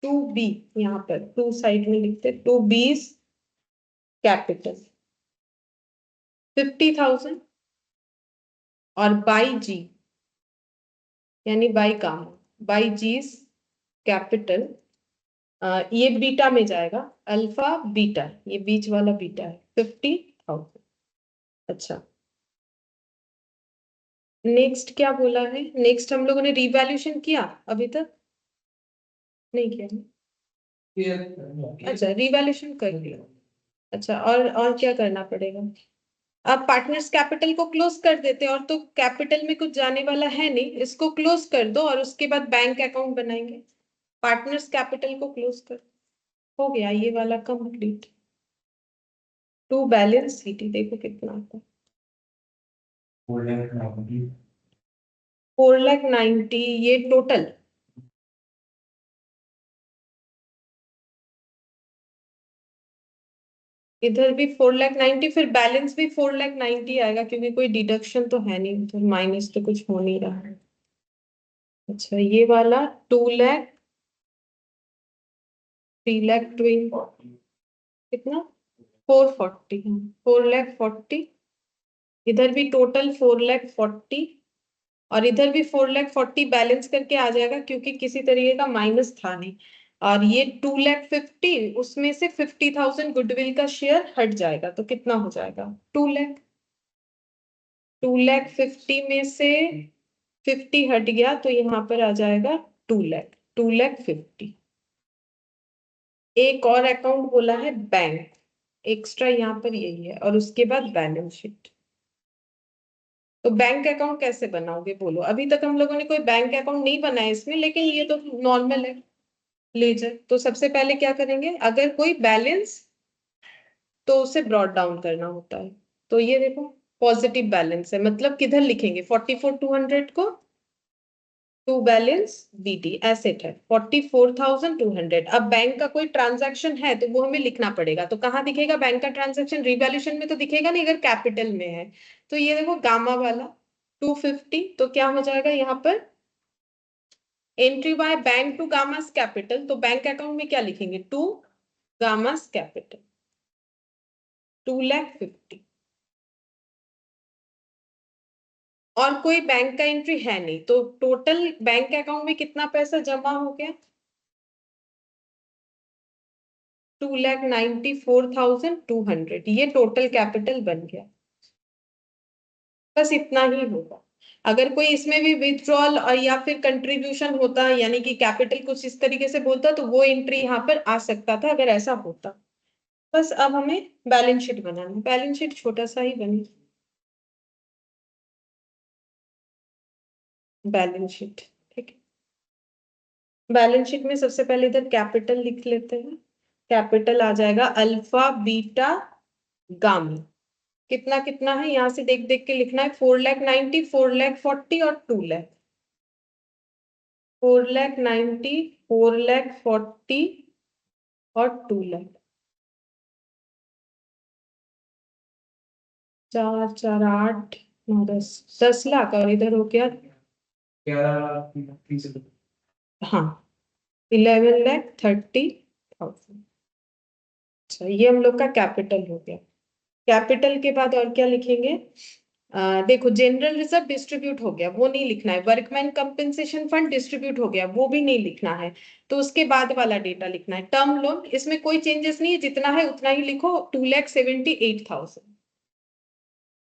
2B, यहाँ पर 2 साइड में लिखते, 2B's कैपिटल 50,000 और बाई जी, यानी बाई गामा, बाई जी's कैपिटल, ये बीटा में जाएगा, अल्फा बीटा, ये बीच वाला बीटा है 50,000। अच्छा, नेक्स्ट क्या बोला है? नेक्स्ट हम लोगों ने रिवैल्यूएशन किया अभी तक नहीं किया ना? अच्छा, रिवैल्यूएशन कर लिया। अच्छा, और क्या करना पड़ेगा? अब पार्टनर्स कैपिटल को क्लोज कर देते हैं, और तो कैपिटल में कुछ जाने वाला है नहीं, इसको क्लोज कर दो और उसके बाद बैंक अकाउंट बनाएंगे। पार्टनर्स कैपिटल को क्लोज कर, हो गया ये वाला कंप्लीट। टू बैलेंस सीटी देखो कितना आता है, 4,90,000, ये टोटल। इधर भी 4,90,000, फिर बैलेंस भी 4,90,000 आएगा, क्योंकि कोई डिडक्शन तो है नहीं, उधर माइनस तो कुछ हो नहीं रहा है। अच्छा, ये वाला 2 लाख, 3,20,000, कितना? 440, 4,40,000, इधर भी टोटल 4,40,000, और इधर भी 4,40,000 बैलेंस करके आ जाएगा, क्योंकि किसी तरीके का माइनस था नहीं। और ये 2,50,000, उसमें से 50,000 गुडविल का शेयर हट जाएगा, तो कितना हो जाएगा? 2 लाख। 2,50,000 में से 50 हट गया तो यहाँ पर आ जाएगा 2,50,000। एक और अकाउंट बोला है बैंक, एक्स्ट्रा यहाँ पर यही है, और उसके बाद बैलेंस शीट। तो बैंक अकाउंट कैसे बनाओगे बोलो? अभी तक हम लोगों ने कोई बैंक अकाउंट नहीं बनाया इसमें, लेकिन ये तो नॉर्मल है लेजर। तो सबसे पहले क्या करेंगे, अगर कोई बैलेंस तो उसे ब्रॉट डाउन करना होता है। तो ये देखो पॉजिटिव बैलेंस है, मतलब किधर लिखेंगे 44,200 को, टू बैलेंस बीटी एसेट है 44,200। अब बैंक का कोई ट्रांजैक्शन है तो वो हमें लिखना पड़ेगा। तो कहाँ दिखेगा बैंक का ट्रांजैक्शन? रिवैल्यूएशन में तो दिखेगा नहीं अगर कैपिटल में है। तो ये देखो गामा वाला 250, तो क्या हो जाएगा यहाँ पर entry by bank to gamma's capital. तो बैंक अकाउंट में क्या लिखेंगे? To gamma's capital 2,50,000। और कोई बैंक का एंट्री है नहीं, तो टोटल बैंक अकाउंट में कितना पैसा जमा हो गया? 2,94,200। ये टोटल कैपिटल बन गया। बस इतना ही होगा। अगर कोई इसमें भी विथड्रॉल और या फिर कंट्रीब्यूशन होता, यानी कि कैपिटल कुछ इस तरीके से बोलता, तो वो एंट्री यहाँ पर आ सकता था अगर ऐसा होता। बस अब हमें बैलेंस शीट बनाना है। बैलेंस शीट छोटा सा ही बने, बैलेंस शीट। ठीक है, बैलेंस शीट में सबसे पहले इधर कैपिटल लिख लेते हैं। कैपिटल आ जाएगा अल्फा बीटा गामा। कितना कितना है यहाँ से देख देख के लिखना है। 4,90,000, 4,40,000 और 2,00,000। 4,90,000, 4,40,000 और 2,00,000। 4 4 8 9 10 लाख, और इधर हो गया 11,30,000। हाँ 11,30,000। अच्छा, ये हम लोग का कैपिटल हो गया। कैपिटल के बाद और क्या लिखेंगे? देखो जनरल रिजर्व डिस्ट्रीब्यूट हो गया, वो नहीं लिखना है। वर्कमैन कंपेंसेशन फंड डिस्ट्रीब्यूट हो गया, वो भी नहीं लिखना है। तो उसके बाद वाला डेटा लिखना है। टर्म लोन, इसमें कोई चेंजेस नहीं है, जितना है उतना ही लिखो, 2,78,000।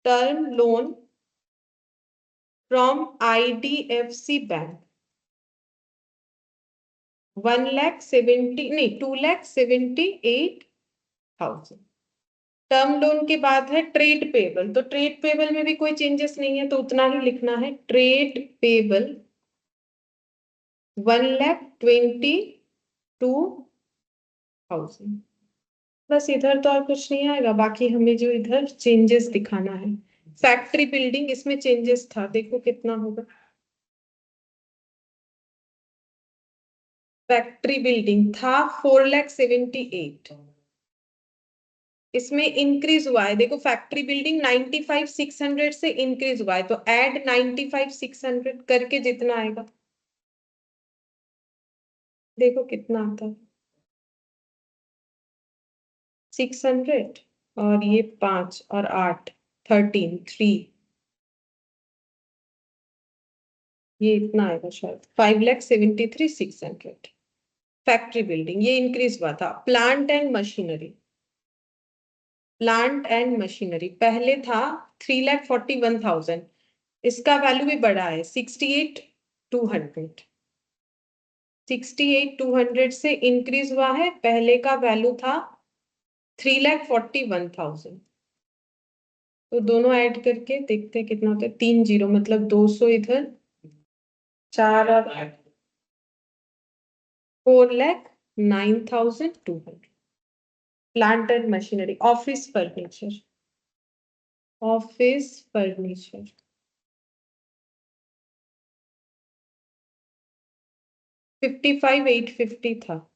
Term loan from IDFC bank 1,70,000 नहीं 2,78,000। टर्म लोन के बाद है ट्रेड पेबल। तो ट्रेड पेबल में भी कोई चेंजेस नहीं है, तो उतना ही लिखना है। Trade payable 1,22,000। बस इधर तो और कुछ नहीं आएगा। बाकी हमें जो इधर चेंजेस दिखाना है, फैक्ट्री बिल्डिंग, इसमें चेंजेस था, देखो कितना होगा। फैक्ट्री बिल्डिंग था 4,78,000। इसमें इंक्रीज हुआ है, देखो फैक्ट्री बिल्डिंग 95,600 से इंक्रीज हुआ है, तो ऐड 95,600 करके जितना आएगा देखो कितना आता है 600, और ये 5 और 8 13 3, ये इतना आएगा शायद 5,73,600। फैक्ट्री बिल्डिंग ये इंक्रीज हुआ था। Plant and machinery, plant and machinery पहले था 3,41,000, इसका वैल्यू भी बढ़ा है 68,200। 68,200 से इंक्रीज हुआ है। पहले का वैल्यू था 3,41,000। तो दोनों ऐड करके देखते हैं कितना होता है। 3 जीरो मतलब 200 इधर, 4 और 4,09,200। Plant and machinery. Office furniture, office furniture 55,850 था,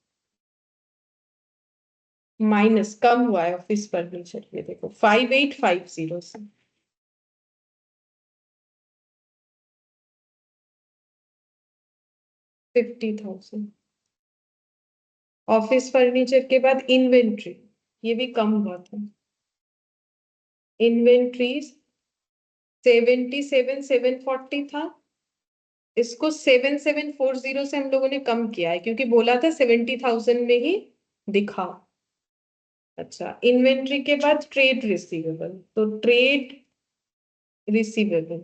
माइनस कम हुआ है ऑफिस फर्नीचर। ये देखो 5,850 से 50,000। ऑफिस फर्नीचर के बाद इन्वेंट्री, ये भी कम हुआ था। इन्वेंट्रीज 77,740 था, इसको 7,740 से हम लोगों ने कम किया है, क्योंकि बोला था 70,000 में ही दिखाओ। अच्छा, इन्वेंट्री के बाद ट्रेड रिसीवेबल, तो ट्रेड रिसीवेबल।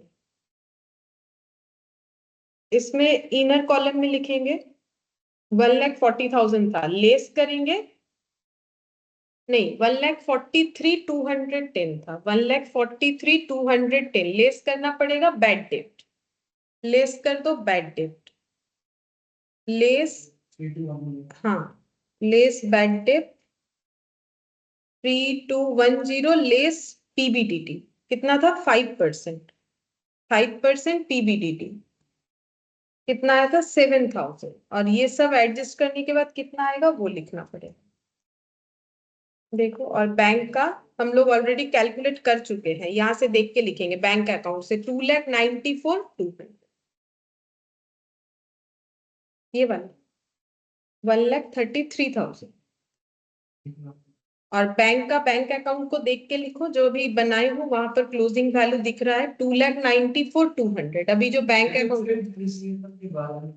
इसमें इनर कॉलम में लिखेंगे 1,40,000 था, लेस करेंगे, नहीं 1,43,210 था, 1,43,210 लेस करना पड़ेगा बैड डेट, लेस कर दो बैड डेट, लेस, 3,210. हाँ less bad debt 3,210 less PBDT कितना था 5%, 5% पीबीडीटी कितना आया था 7,000, और ये सब एडजस्ट करने के बाद कितना आएगा वो लिखना पड़ेगा। देखो, और बैंक का हम लोग ऑलरेडी कैलकुलेट कर चुके हैं, यहां से देख के लिखेंगे बैंक अकाउंट से 2,94,200, ये वाला 1,33,000, और बैंक का बैंक अकाउंट को देख के लिखो, जो भी बनाए हो वहां पर क्लोजिंग वैल्यू दिख रहा है 2,94,200। अभी जो बैंक अकाउंट रिसीवेबल के बाद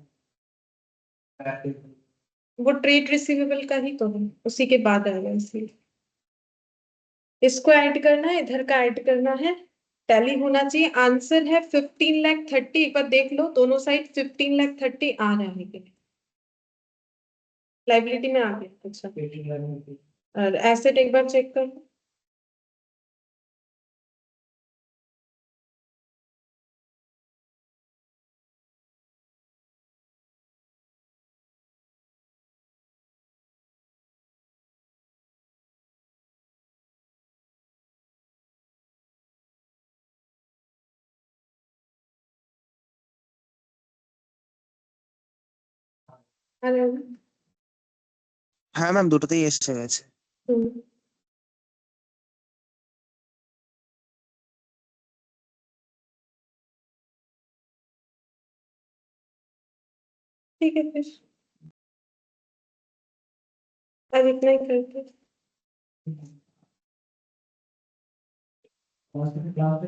वो ट्रेड रिसीवेबल का ही तो है, उसी के बाद आएगा, इसलिए इसको ऐड करना है, इधर का ऐड करना है, टैली होना चाहिए। आंसर है 15,30,000। एक बार देख लो दोनों साइड 15,30,000 आ रहा है कि लाइबिलिटी में आ गया, अच्छा, 18,000. और एसेट एक बार चेक कर लो। अरे হ্যাঁ ম্যাম দুটোতেই এসে গেছে। ठीक है, फिर अब इतना ही करते हैं। हॉस्पिटल